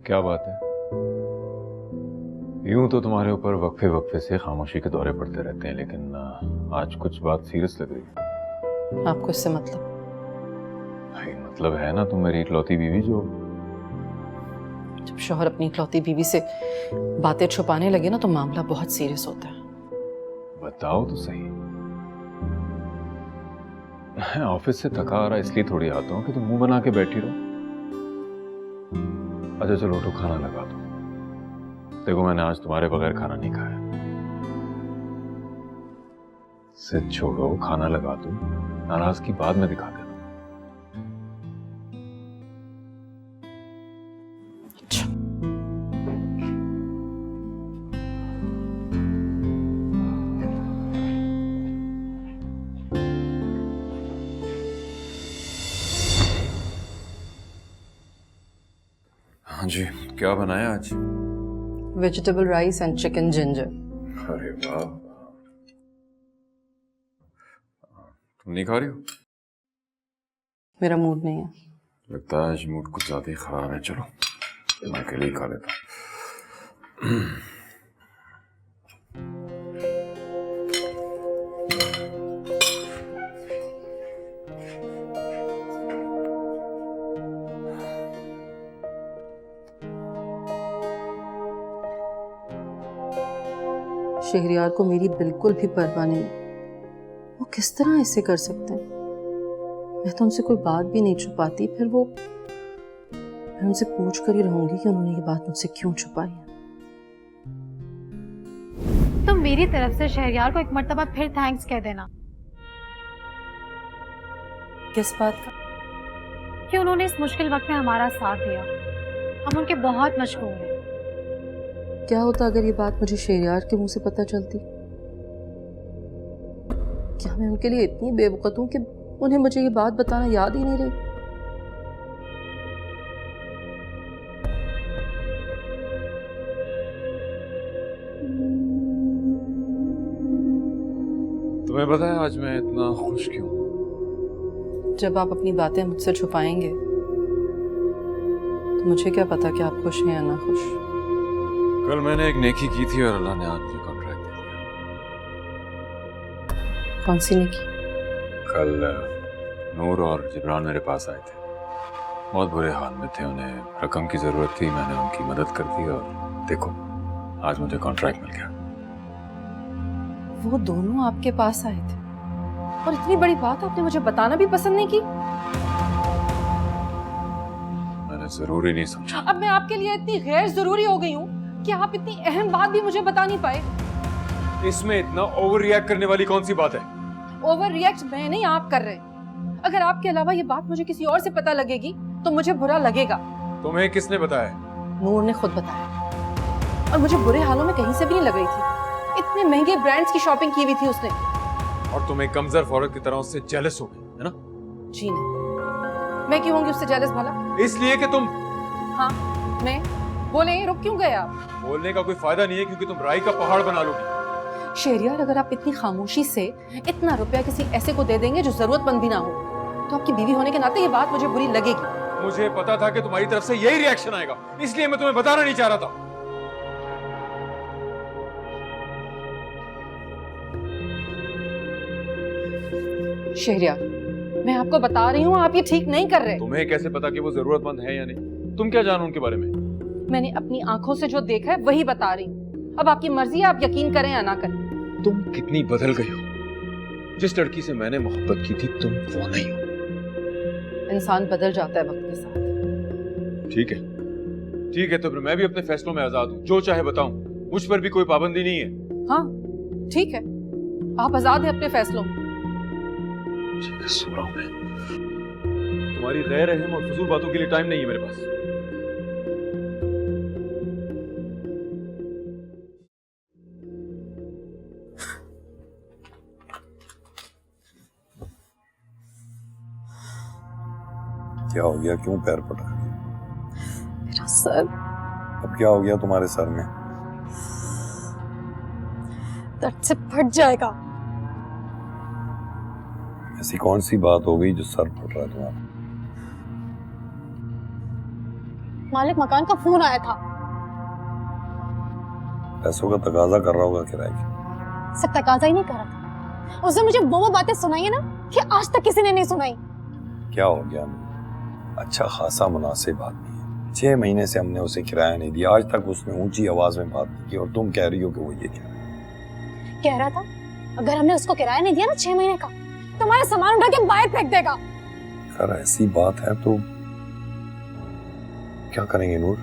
क्या बात है? यूं तो तुम्हारे ऊपर वक्फे वक्फे से खामोशी के दौरे पड़ते रहते हैं, लेकिन आज कुछ बात सीरियस लग रही है। आपको इससे मतलब? भाई मतलब है ना, तुम मेरी इकलौती बीवी जो। जब शौहर अपनी इकलौती बीवी से बातें छुपाने लगे ना तो मामला बहुत सीरियस होता है। बताओ तो सही। मैं ऑफिस से थका आ रहा इसलिए थोड़ी आता हूँ कि तुम मुंह बना के बैठी रहो। अच्छा चलो उठो, खाना लगा दो। देखो मैंने आज तुम्हारे बगैर खाना नहीं खाया। सिर्फ छोड़ो, खाना लगा दो। नाराजगी बाद में दिखा देना। अच्छा। हाँ जी, क्या बनाया आज? Vegetable rice and chicken ginger. अरे वाह, तुम नहीं खा रही हो? मेरा मूड नहीं है। लगता है आज मूड कुछ ज्यादा ही खराब है। चलो मैं अकेले ही खा लेता हूँ। शहरियार को मेरी बिल्कुल भी परवाह नहीं। वो किस तरह ऐसे कर सकते हैं? मैं तो उनसे कोई बात भी नहीं छुपाती, फिर वो, मैं उनसे पूछ कर ही रहूंगी कि उन्होंने ये बात मुझसे क्यों छुपाई है। तो मेरी तरफ से शहरयार को एक मर्तबा फिर थैंक्स कह देना। किस बात का? कि उन्होंने इस मुश्किल वक्त में हमारा साथ दिया। हम उनके बहुत मशहूर हैं। क्या होता अगर ये बात मुझे शहरयार के मुंह से पता चलती? क्या मैं उनके लिए इतनी बेवकूफ हूं कि उन्हें मुझे ये बात बताना याद ही नहीं रही? तुम्हें पता है आज मैं इतना खुश क्यों? जब आप अपनी बातें मुझसे छुपाएंगे तो मुझे क्या पता कि आप खुश हैं या ना खुश। कल मैंने एक नेकी की थी और अल्लाह ने आज मुझे कॉन्ट्रैक्ट दे दिया। कौन सी नेकी? कल नूर और जिब्रान मेरे पास आए थे। बहुत बुरे हाल में थे, उन्हें रकम की जरूरत थी। मैंने उनकी मदद कर दी और देखो आज मुझे कॉन्ट्रैक्ट मिल गया। वो दोनों आपके पास आए थे और इतनी बड़ी बात आपने मुझे बताना भी पसंद नहीं की। मैंने जरूरी नहीं समझा। अब मैं आपके लिए इतनी गैर जरूरी हो गई हूँ कि आप इतनी अहम बात भी मुझे बता नहीं पाए। इसमें इतना ओवर रिएक्ट करने वाली कौन सी बात है? ओवर रिएक्ट मैं नहीं, आप कर रहे हैं। अगर आपके अलावा ये बात मुझे किसी और से पता लगेगी तो मुझे बुरा लगेगा। तुम्हें किसने बताया? नूर ने खुद बताया। और मुझे बुरे हालों में कहीं से भी नहीं लग रही थी। इतने महंगे ब्रांड्स की शॉपिंग की हुई थी उसने। और तुम एक कमजोर औरत की तरह उससे जेलस हो गई, है ना? जी नहीं, मैं क्यों होंगी उससे जेलस भला? इसलिए कि तुम हाँ, मैं बोले रुक क्यों गए आप? बोलने का कोई फायदा नहीं है क्योंकि तुम राई का पहाड़ बना लोगी। शहरियार, अगर आप इतनी खामोशी से इतना रुपया किसी ऐसे को दे देंगे जो जरूरतमंद भी ना हो, तो आपकी बीवी होने के नाते ये बात मुझे बुरी लगेगी। मुझे पता था कि तुम्हारी तरफ से यही रिएक्शन आएगा, इसलिए मैं तुम्हें बताना नहीं चाह रहा था। शहरियार, मैं आपको बता रही हूँ, आप ये ठीक नहीं कर रहे। तुम्हें कैसे पता कि वो जरूरतमंद है या नहीं? तुम क्या जानो उनके बारे में? मैंने अपनी आंखों से जो देखा है वही बता रही हूँ। अब आपकी मर्जी है, आप यकीन करें या ना करें। तुम कितनी बदल गई हो। जिस लड़की से मैंने मोहब्बत की थी तुम वो नहीं हो। इंसान बदल जाता है वक्त के साथ। ठीक है, ठीक है, तो फिर मैं भी अपने फैसलों में आजाद हूँ, जो चाहे बताऊं, मुझ पर भी कोई पाबंदी नहीं है। हाँ ठीक है, आप आजाद हैं अपने फैसलों में। ठीक है, सो रहा हूं मैं। तुम्हारी गैर रहम और फजूल बातों के लिए टाइम नहीं है मेरे पास। क्या हो गया, क्यों पैर पटा? मेरा सर अब क्या हो गया तुम्हारे सर में? दर्द से फट जाएगा। ऐसी कौन सी बात हो गई जो सर फट रहा है तुम्हारा? मालिक मकान का फोन आया था। पैसों का तकाजा कर रहा होगा किराए की। सब तकाजा ही नहीं कर रहा था, उसने मुझे वो बातें सुनाई है ना कि आज तक किसी ने नहीं सुनाई। क्या हो गया? अच्छा खासा मुनासिब आदमी है, 6 महीने से हमने उसे किराया नहीं दिया, आज तक उसने ऊंची आवाज में बात नहीं की, और तुम कह रही हो कि वो ये कह रहा था अगर हमने उसको किराया नहीं दिया ना 6 महीने का, तो हमारा सामान उठा के बाहर फेंक देगा। अगर ऐसी बात है तो क्या करेंगे नूर?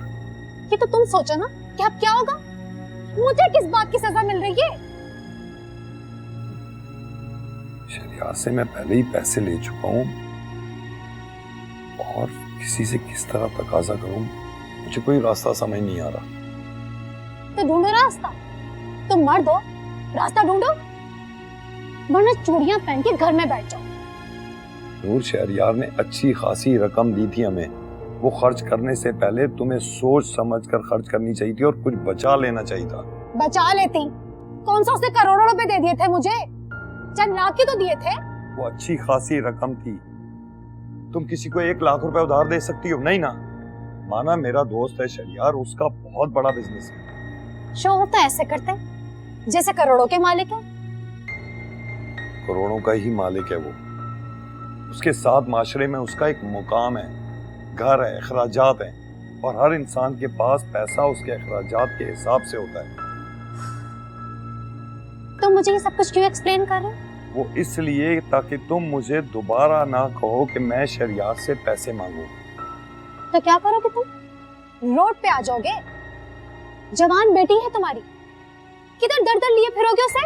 ये तो तुम सोचो ना कि अब क्या होगा। मुझे किस बात की सजा मिल रही है? शरियार से मैं पहले ही पैसे ले चुका हूँ, और किसी से किस तरह तकाजा करूं, मुझे कोई रास्ता समझ नहीं आ रहा। तो ढूंढो रास्ता, तुम मर्द हो, रास्ता ढूंढो, वरना चूड़ियां पहन के घर में बैठ जाओ। नूर, शहरियार ने अच्छी खासी रकम दी थी हमें, वो खर्च करने से पहले तुम्हें सोच समझ कर खर्च करनी चाहिए थी और कुछ बचा लेना चाहिए था। बचा लेती, कौन सा उसने करोड़ों रुपए दे दिए थे मुझे, चंद लाख ही तो दिए थे। वो अच्छी खासी रकम थी, तुम किसी को 1 लाख रुपए उधार दे सकती हो? नहीं ना। माना मेरा दोस्त है शहरियार, उसका बहुत बड़ा बिजनेस है। शो होता ऐसे करते जैसे करोड़ों के मालिक है। करोड़ों का ही मालिक है वो, उसके साथ माशरे में उसका एक मुकाम है, घर है, अखराजात है, और हर इंसान के पास पैसा उसके अखराजात के हिसाब से होता है। तो मुझे ये सब कुछ क्यों एक्सप्लेन कर रहे हो? वो इसलिए ताकि तुम मुझे दोबारा ना कहो कि मैं शहरियार से पैसे मांगू। तो क्या करोगे तुम? रोड पे आ जाओगे? जवान बेटी है तुम्हारी, किधर दर दर लिए फिरोगे उसे?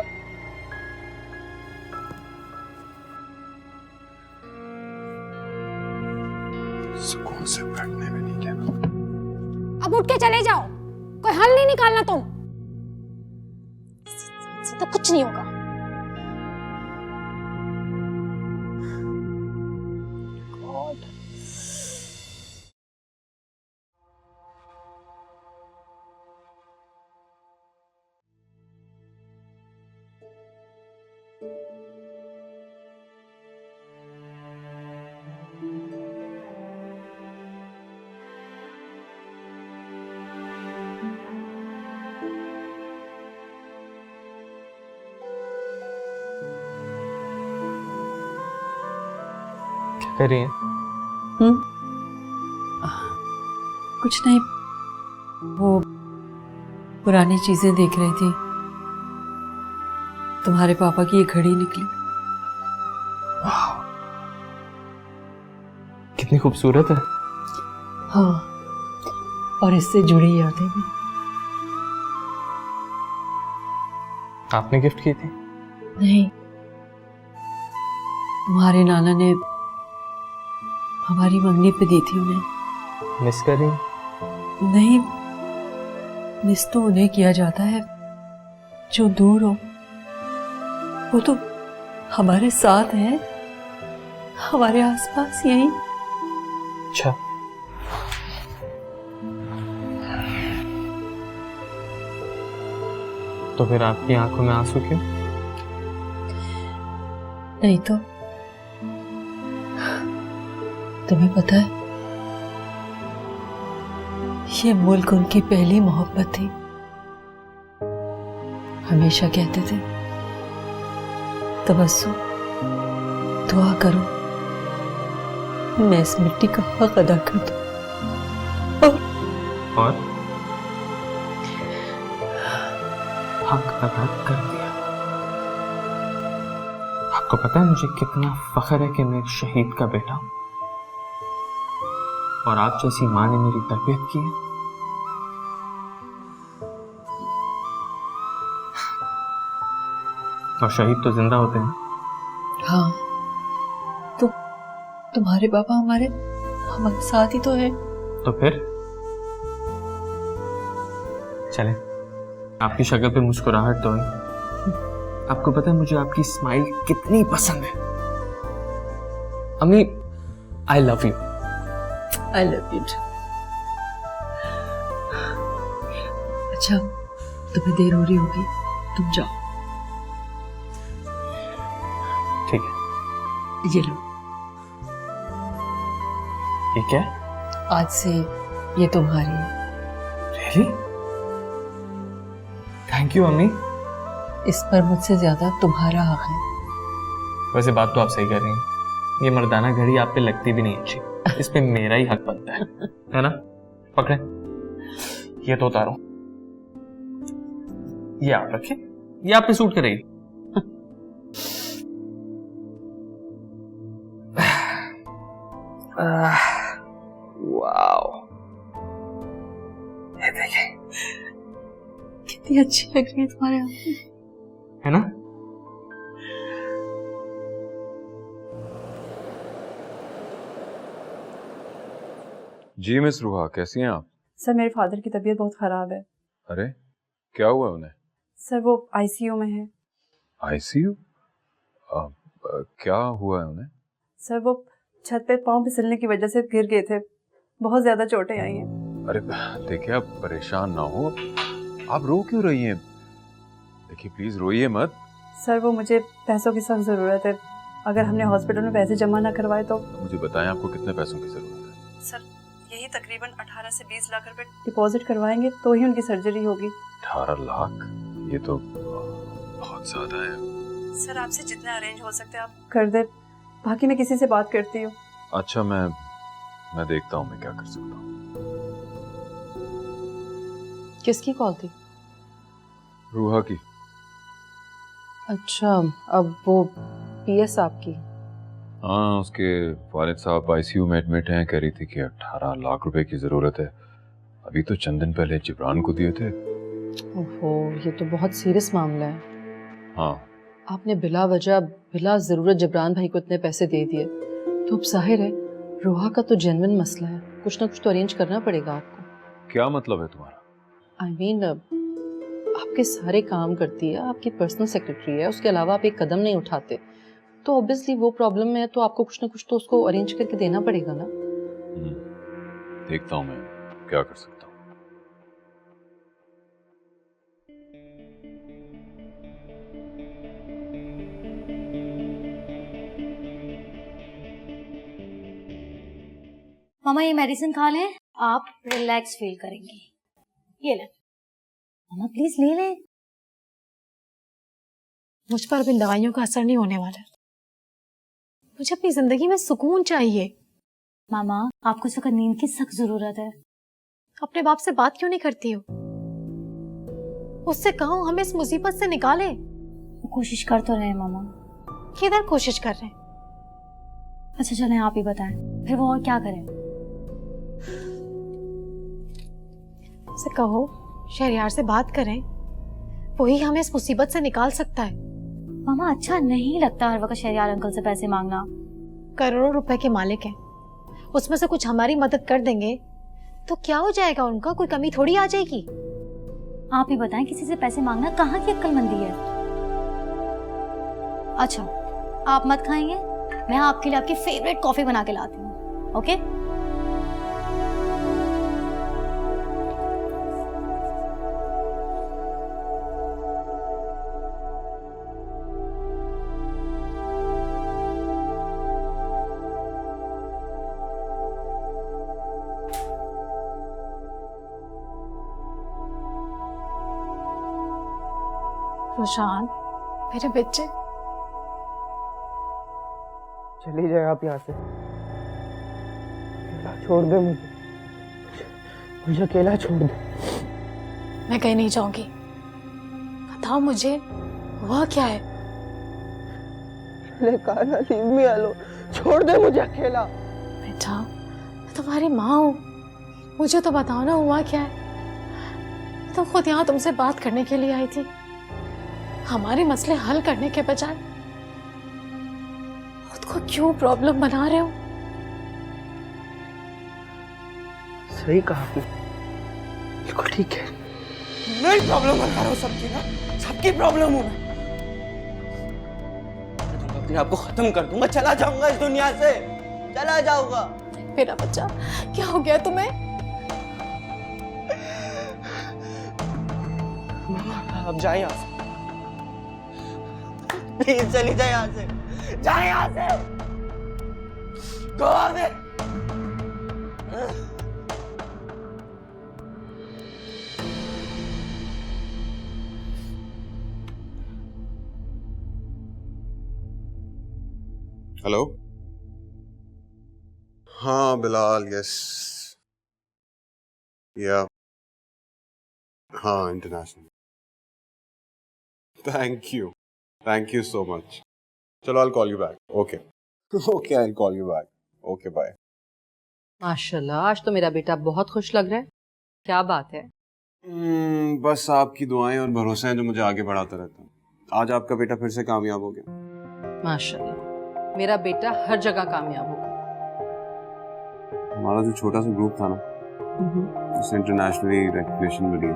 सुकून से बैठने में नहीं कहना। अब उठ के चले जाओ, कोई हल नहीं निकालना तुम। से तो कुछ नहीं होगा। कर रही हैं? कुछ नहीं, वो पुरानी चीजें देख रही थी। तुम्हारे पापा की ये घड़ी निकली। कितनी खूबसूरत है। हाँ, और इससे जुड़ी यादें भी। आपने गिफ्ट की थी? नहीं, तुम्हारे नाना ने हमारी मंगनी पे दी थी उन्हें। मिस कर रही? नहीं, मिस तो उन्हें किया जाता है जो दूर हो, वो तो हमारे साथ है, हमारे आसपास यही। अच्छा, तो फिर आपकी आंखों में आंसू क्यों? नहीं तो तुम्हें पता है, ये मुल्क उनकी पहली मोहब्बत थी। हमेशा कहते थे, तबस्सुम दुआ करो मैं इस मिट्टी का हक अदा कर दूं। और हक अदा कर दिया। आपको पता है मुझे कितना फख्र है कि मैं एक शहीद का बेटा हूं, और आप जैसी मां ने मेरी तरबियत की है। और शहीद तो जिंदा होते हैं। हाँ, तो तुम्हारे पापा हमारे साथ ही तो है। तो फिर चले, आपकी शक्ल पे मुस्कुराहट तो है। आपको पता है मुझे आपकी स्माइल कितनी पसंद है। अम्मी, I love you. I love you. अच्छा, तुम्हें देर हो रही होगी, तुम जाओ। ठीक है, ये लो। ये क्या? आज से ये तुम्हारी है। रियली? थैंक यू अम्मी। इस पर मुझसे ज्यादा तुम्हारा हक है। वैसे बात तो आप सही कर रही हैं। ये मर्दाना घड़ी आप पे लगती भी नहीं अच्छी। इस पे मेरा ही हक बनता है ना? पकड़े, ये तो उतारो। ये आप रखें, ये आप पे सूट करेगी। वाओ, ये देखें कितनी अच्छी लग रही है तुम्हारे हाथ, है ना? जी मिस रूहा, कैसी हैं आप? सर मेरे फादर की तबीयत बहुत ख़राब है। अरे क्या हुआ उन्हें? सर वो आईसीयू में है। आईसीयू? क्या हुआ है उन्हें? सर वो छत पे पाँव फिसलने की वजह से गिर गए थे, बहुत ज़्यादा चोटें आई हैं। अरे देखिए, आप परेशान ना हो, आप रो क्यों रही हैं? देखिए प्लीज रोइए मत। सर वो मुझे पैसों की सख्त ज़रूरत है, अगर हमने हॉस्पिटल में पैसे जमा ना करवाए तो। मुझे बताएं आपको कितने पैसों की जरूरत है? सर यही तकरीबन 18 से 20 लाख रुपए डिपॉजिट करवाएंगे तो ही उनकी सर्जरी होगी। 18 लाख? ये तो बहुत ज्यादा है। सर आपसे जितना अरेंज हो सकते हैं आप कर दे, बाकी मैं किसी से बात करती हूँ। अच्छा, मैं देखता हूँ मैं क्या कर सकता हूँ। किसकी कॉल थी? रूहा की। अच्छा, अब वो पीएस आपकी? हाँ, उसके वालिद साहब आईसीयू में एडमिट हैं। कह रही थी कि 18 लाख रुपए की जरूरत है। अभी तो चंद दिन पहले जिब्रान को दिए थे। ओहो, ये तो बहुत सीरियस मामला है। हाँ, आपने बिला वजह बिला जरूरत जिब्रान भाई को इतने पैसे दे दिए, तो अब जाहिर है रोहा का तो जेन्युइन मसला है, कुछ ना कुछ तो अरेंज करना पड़ेगा आपको। क्या मतलब है तुम्हारा? आई मीन आपके सारे काम करती है, आपकी पर्सनल सेक्रेटरी है, उसके अलावा आप एक कदम नहीं उठाते, तो ऑब्वियसली वो प्रॉब्लम में है, तो आपको कुछ ना कुछ तो उसको अरेंज करके देना पड़ेगा ना। देखता हूँ मैं क्या कर सकता हूँ। मामा ये मेडिसिन खा लें, आप रिलैक्स फील करेंगे। ये ले मामा, प्लीज ले लें। मुझ पर अब इन दवाइयों का असर नहीं होने वाला। मुझे अपनी जिंदगी में सुकून चाहिए। मामा आपको इस वक्त नींद की सख्त जरूरत है। अपने बाप से बात क्यों नहीं करती हो? उससे कहो हमें इस मुसीबत से निकाले। वो कोशिश कर तो रहे हैं मामा। किधर कोशिश कर रहे हैं? अच्छा चलें, आप ही बताएं फिर वो और क्या करें। उससे कहो शहरियार से बात करें, वही हमें इस मुसीबत से निकाल सकता है। मामा अच्छा नहीं लगता हर वक्त शहरियार अंकल से पैसे मांगना। करोड़ों रुपए के मालिक हैं, उसमें से कुछ हमारी मदद कर देंगे तो क्या हो जाएगा? उनका कोई कमी थोड़ी आ जाएगी। आप ही बताएं, किसी से पैसे मांगना कहाँ की अक्लमंदी है? अच्छा, आप मत खाएंगे, मैं आपके लिए आपकी फेवरेट कॉफी बना के लाती हूँ। ओके? रोशान, मेरे बच्चे, चली जाए आप यहाँ से, छोड़ दे मुझे, मुझे अकेला छोड़ दे। मैं कहीं नहीं जाऊंगी। बताओ मुझे हुआ क्या है? लीव मी अलोन, छोड़ दे मुझे अकेला। बेटा, मैं तुम्हारी माँ हूँ, मुझे तो बताओ ना हुआ क्या है। मैं तो खुद यहाँ तुमसे बात करने के लिए आई थी, हमारे मसले हल करने के बजाय खुद को क्यों प्रॉब्लम बना रहे हो? सही कहा आपने, बिल्कुल ठीक है। मैं प्रॉब्लम बना रहा हूँ सबकी ना, सबकी प्रॉब्लम हूँ मैं। अपने आप को खत्म कर दूंगा, चला जाऊंगा इस दुनिया से, चला जाऊंगा। मेरा बच्चा, क्या हो गया तुम्हें? मामा आप जाए यहाँ से, प्लीज चली जाए यहाँ से, जाए यहाँ से, गो अवे। हेलो, हाँ बिलाल, यस, या हाँ, international. Thank you so much. चलो, I'll call you back. Okay, I'll call you back. Okay, bye. माशाल्लाह, आज तो मेरा बेटा बहुत खुश लग रहा है। क्या बात है? बस आपकी दुआएं और भरोसा है जो मुझे आगे बढ़ाता रहता है। आज आपका बेटा फिर से कामयाब हो गया। माशाल्लाह, मेरा बेटा हर जगह कामयाब होगा। हमारा जो छोटा सा ग्रुप था ना, उसे इंटरनेशनली रिकॉग्निशन मिली।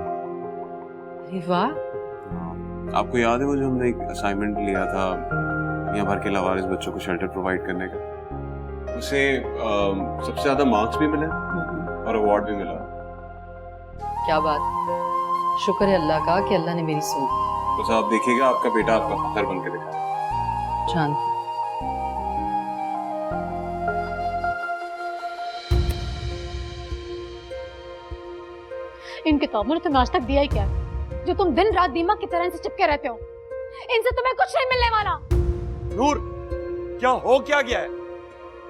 अरे वाह, आपको याद है वो जो हमने एक असाइनमेंट लिया था दुनिया भर के लावारिस बच्चों को शेल्टर प्रोवाइड करने का, उसे सबसे ज्यादा मार्क्स भी मिले और अवार्ड भी मिला। क्या बात, शुक्र है अल्लाह का कि अल्लाह ने मेरी सुनी। बस आप देखिएगा, आपका बेटा आपका फख्र बन के दिखाएगा। जानती, इन किताबों ने तुम्हें आज तक दिया ही क्या, जो तुम दिन रात दीमक की तरह से चिपके रहते हो? इनसे तुम्हें कुछ नहीं मिलने वाला। नूर, क्या हो क्या गया है?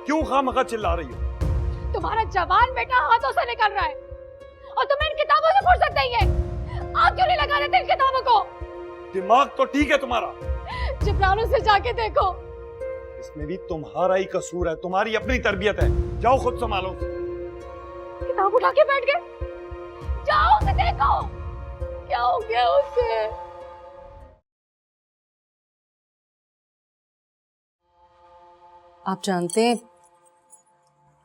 क्यों खामखा चिल्ला रही हो? तुम्हारा जवान बेटा हाथों से निकल रहा है और तुम्हें इन किताबों से फुर्सत नहीं है। आग क्यों नहीं लगा रहे थे इन किताबों को? दिमाग तो ठीक है तुम्हारा, जिब्रानों से जाके देखो। इसमें भी तुम्हारा ही कसूर है, तुम्हारी अपनी तरबियत है। जाओ खुद संभालो। किताब उठा के बैठ गए, जाओ उसे देखो, क्या हो गया उसे? आप जानते हैं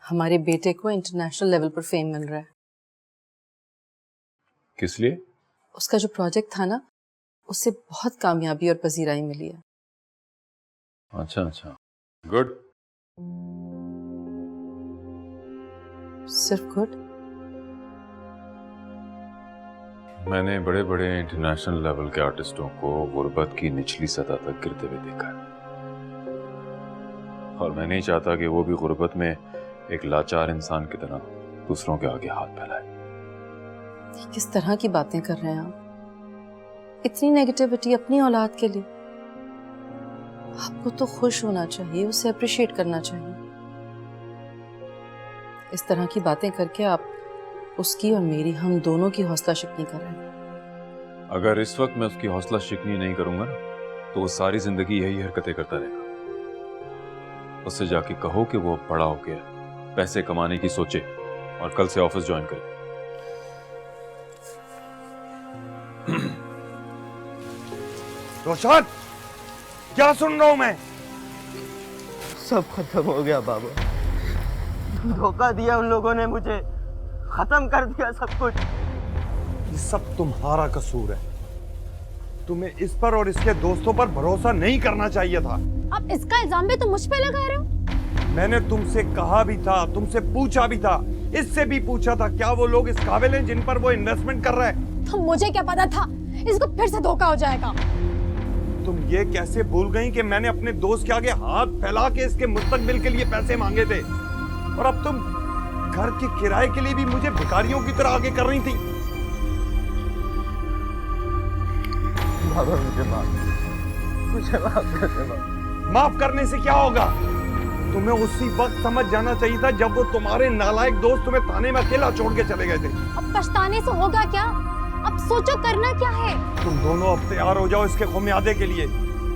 हमारे बेटे को इंटरनेशनल लेवल पर फेम मिल रहा है। किस लिए? उसका जो प्रोजेक्ट था ना, उससे बहुत कामयाबी और पजीराई मिली है। अच्छा, गुड। सिर्फ गुड? मैंने बड़े बड़े इंटरनेशनल लेवल के आर्टिस्टों को गुर्बत की निचली सतह तक गिरते हुए देखा है, और मैं नहीं चाहता कि वो भी गुर्बत में एक लाचार इंसान की तरह दूसरों के आगे हाथ फैलाए। किस तरह की बातें कर रहे हैं आप? इतनी नेगेटिविटी अपनी औलाद के लिए? आपको तो खुश होना चाहिए, उसे अप्रिशिएट करना चाहिए। इस तरह की बातें करके आप उसकी और मेरी, हम दोनों की हौसला शिकनी कर रहे हैं। अगर इस वक्त मैं उसकी हौसला शिकनी नहीं करूंगा ना, तो वो सारी जिंदगी यही हरकतें करता रहेगा। उससे जाके कहो कि वो बड़ा हो गया, पैसे कमाने की सोचे और कल से ऑफिस ज्वाइन करे। रोशन, क्या सुन रहा हूं मैं? सब खत्म हो गया बाबा, धोखा दिया उन लोगों ने मुझे, खत्म कर दिया सब कुछ। ये सब तुम्हारा कसूर है। तुम्हें इस पर और इसके दोस्तों पर भरोसा नहीं करना चाहिए था। अब इसका इल्जाम भी तुम मुझ पे लगा रहे हो? मैंने तुमसे कहा भी था, तुमसे पूछा भी था, इससे भी पूछा था, क्या वो लोग इस काबिल हैं जिन पर वो इन्वेस्टमेंट कर रहा है? तो मुझे क्या पता था इसको फिर से धोखा हो जाएगा। तुम ये कैसे भूल गई कि मैंने अपने दोस्त के आगे हाथ फैला के इसके मुस्तकबिल के लिए पैसे मांगे थे, और अब तुम घर के किराए के लिए भी मुझे भिखारियों की तरह आगे कर रही थी। माफ करने से क्या होगा? तुम्हें उसी वक्त समझ जाना चाहिए था जब वो तुम्हारे नालायक दोस्त तुम्हें थाने में अकेला छोड़ के चले गए थे। अब पछताने से होगा क्या? अब सोचो करना क्या है। तुम दोनों अब तैयार हो जाओ इसके खुमियादे के लिए,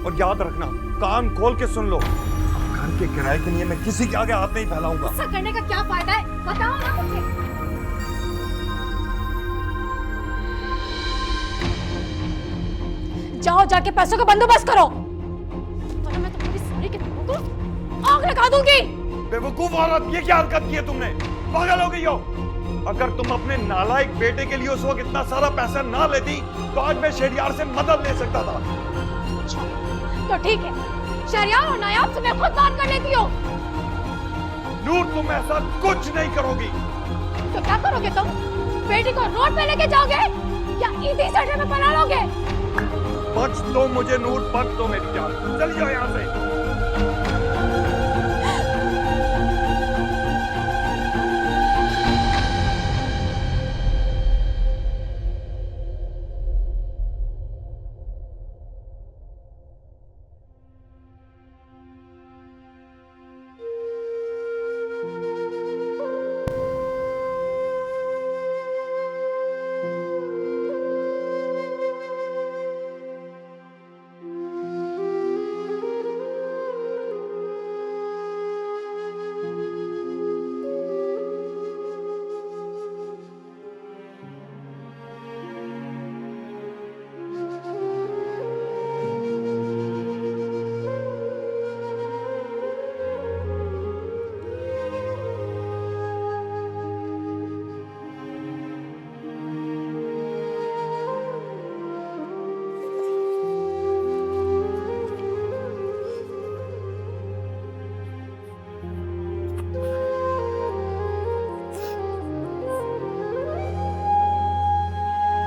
और याद रखना, कान खोल के सुन लो, घर के किराए के लिए मैं किसी के आगे हाथ नहीं फैलाऊंगा। ऐसा करने का क्या फायदा है, बताओ ना मुझे। जाओ जाके पैसों का बंदोबस्त करो, वरना मैं तुम्हारी सारी किताबों को आग लगा दूंगी। बेवकूफ औरत, ये क्या हरकत की है तुमने? पागल हो गई हो? अगर तुम अपने नालायक बेटे के लिए उस वक्त इतना सारा पैसा ना लेती तो आज मैं शहरियार से मदद ले सकता था। अच्छा, तो ठीक है, शहरियार और नायाब से मैं खुद बात कर लेती हूँ। नूर, तुम ऐसा कुछ नहीं करोगी। तो क्या करोगे तुम? बेटी को रोड पे लेके जाओगे या ईदी सेंटर में बना लोगे? बख्श दो मुझे नूर, बख्श दो मेरी जान, चल जाओ यहाँ से।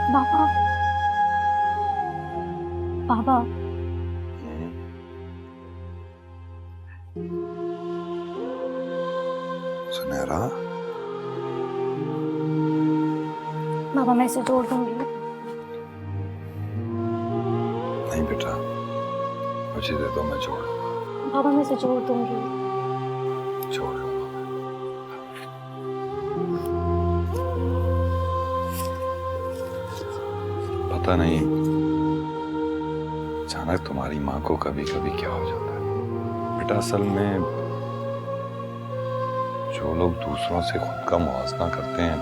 पापा, पापा, सुनहरा, पापा मैं इसे तोड़ दूंगी। नहीं बेटा, मुझे दे दो, मैं जोड़ लूंगा। पापा मैं इसे छोड़ दूंगी। छोड़ लूंगा। पता नहीं अचानक तुम्हारी माँ को कभी कभी क्या हो जाता है बेटा। असल में जो लोग दूसरों से खुद का मुआवजा करते हैं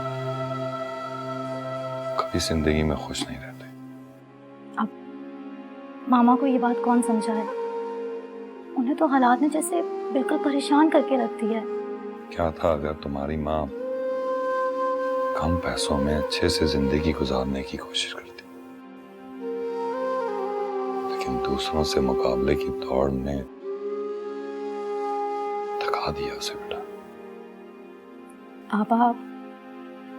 कभी जिंदगी में खुश नहीं रहते। अब मामा को ये बात कौन समझाए? उन्हें तो हालात ने जैसे बिल्कुल परेशान करके रख दिया है। क्या था अगर तुम्हारी माँ कम पैसों में अच्छे से जिंदगी गुजारने की कोशिश करती, लेकिन दूसरों से मुकाबले की दौड़ ने थका दिया उसे बेटा। पापा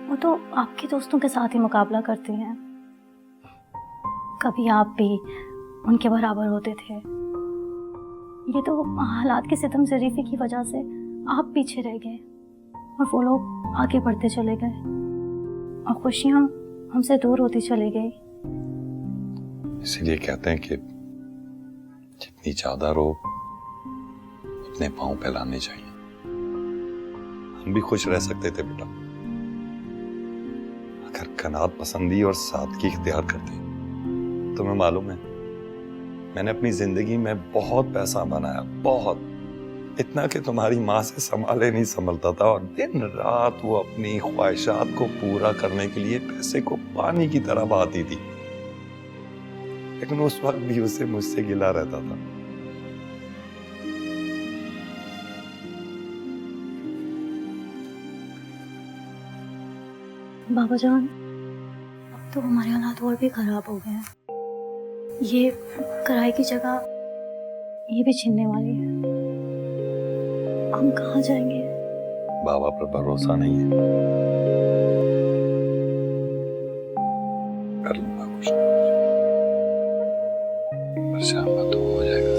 वो तो आपके दोस्तों के साथ ही मुकाबला करती हैं। कभी आप भी उनके बराबर होते थे। ये तो हालात की सितम ज़रीफ़ी की वजह से आप पीछे रह गए और वो लोग आगे बढ़ते चले गए और खुशियाँ हमसे दूर होती चली गई। इसीलिए कहते हैं कि जितनी ज्यादा रो उतने पांव फैलाने चाहिए। हम भी खुश रह सकते थे बेटा अगर कनात पसंदी और सादगी इख्तियार करते। तुम्हें मालूम है मैंने अपनी जिंदगी में बहुत पैसा बनाया, बहुत, इतना कि तुम्हारी माँ से संभाले नहीं संभलता था, और दिन रात वो अपनी ख्वाहिशात को पूरा करने के लिए पैसे को पानी की तरह बहाती थी, लेकिन उस वक्त भी उसे मुझसे गिला रहता था। बाबा जान, तो हमारे हालात और भी खराब हो गए हैं। ये किराए की जगह ये भी छीनने वाली है। हम कहाँ जाएंगे? बाबा पर भरोसा नहीं है। कर लूंगा कुछ ना कुछ। परेशान मत हो जाएगा।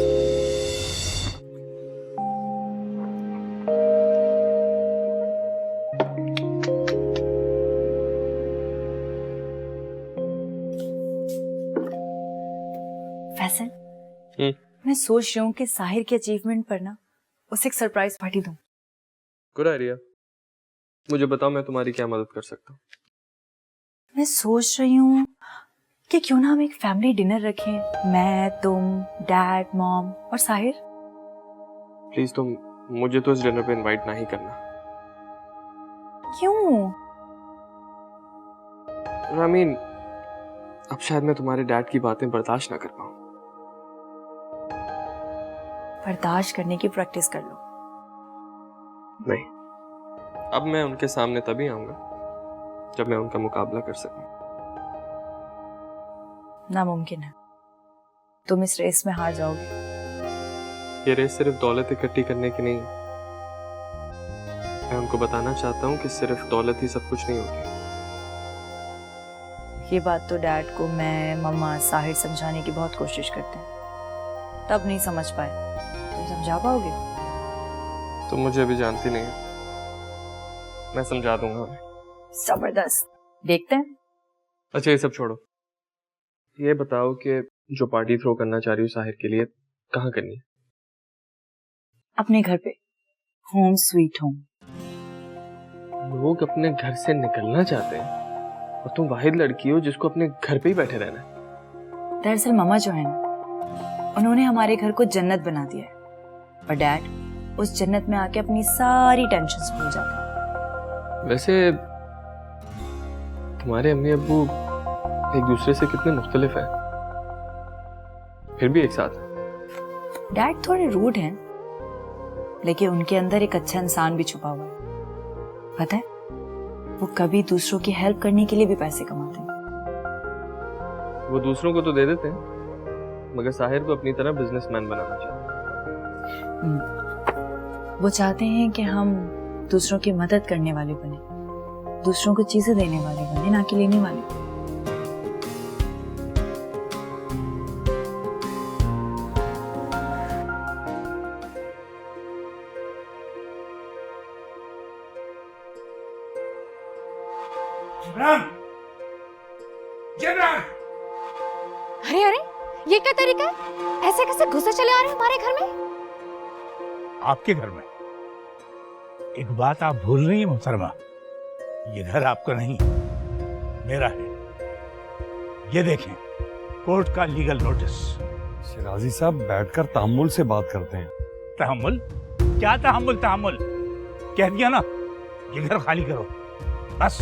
फैसल, हम्म। मैं सोच रही हूँ कि साहिर के अचीवमेंट पर ना उसे एक सरप्राइज पार्टी दूँ। Good idea. मुझे बताओ मैं तुम्हारी क्या मदद कर सकता हूँ। मैं सोच रही हूँ कि क्यों ना हम एक फैमिली डिनर रखें, मैं, तुम, डैड, मॉम और साहिर। प्लीज तुम मुझे तो इस डिनर पे इनवाइट नहीं करना। क्यों? I mean, अब शायद मैं तुम्हारे डैड की बातें बर्दाश्त ना कर पाऊँ। बर्दाश्त करने की प्रैक्टिस कर लो। नहीं, अब मैं उनके सामने तभी आऊंगा जब मैं उनका मुकाबला कर सकूं। नामुमकिन है, तुम इस रेस में हार जाओगे। ये रेस सिर्फ दौलत इकट्ठी करने की नहीं है। मैं उनको बताना चाहता हूँ कि सिर्फ दौलत ही सब कुछ नहीं होती। ये बात तो डैड को मैं, मम्मा, साहिर समझाने की बहुत कोशिश करते हैं, तब नहीं समझ पाए। तुम समझा पाओगे? तुम मुझे अभी जानती नहीं हो। मैं समझा दूंगा उन्हें। जबरदस्त, देखते हैं। अच्छा ये सब छोड़ो, ये बताओ कि जो पार्टी थ्रो करना चाह रही हूँ साहिर के लिए, कहाँ करनी है? अपने घर पे, होम स्वीट होम। लोग अपने घर से निकलना चाहते हैं और तुम वाहिद लड़की हो जिसको अपने घर पे ही बैठे रहना है। दरअसल मम्मा जो है ना, उन्होंने हमारे घर को जन्नत बना दिया है और डैड उस जन्नत में आके अपनी सारी टेंशन्स भूल जाते हैं। वैसे तुम्हारे अम्मी अब्बू एक दूसरे से कितने मुख्तलिफ हैं, फिर भी एक साथ हैं। डैड थोड़े रूड हैं, लेकिन उनके अंदर एक अच्छा इंसान भी छुपा हुआ है। पता है, वो कभी दूसरों की हेल्प करने के लिए भी पैसे कमाते हैं। वो दूसरों को तो दे देते हैं, मगर साहिर को अपनी तरह बिजनेसमैन बनाना चाहते हैं। वो चाहते हैं कि हम दूसरों की मदद करने वाले बने, दूसरों को चीजें देने वाले बने, ना कि लेने वाले। अरे अरे, ये क्या तरीका है? ऐसे कैसे घुसे चले आ रहे हैं हमारे घर में? आपके घर में? एक बात आप भूल रही हैं मोहतरमा, ये घर आपका नहीं, मेरा है। ये देखें, कोर्ट का लीगल नोटिस। शिराजी साहब बैठकर तहम्मुल से बात करते हैं। तहम्मुल? क्या तहम्मुल? तहम्मुल कह दिया ना, ये घर खाली करो बस।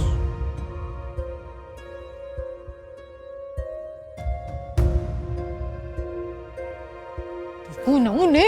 उन्होंने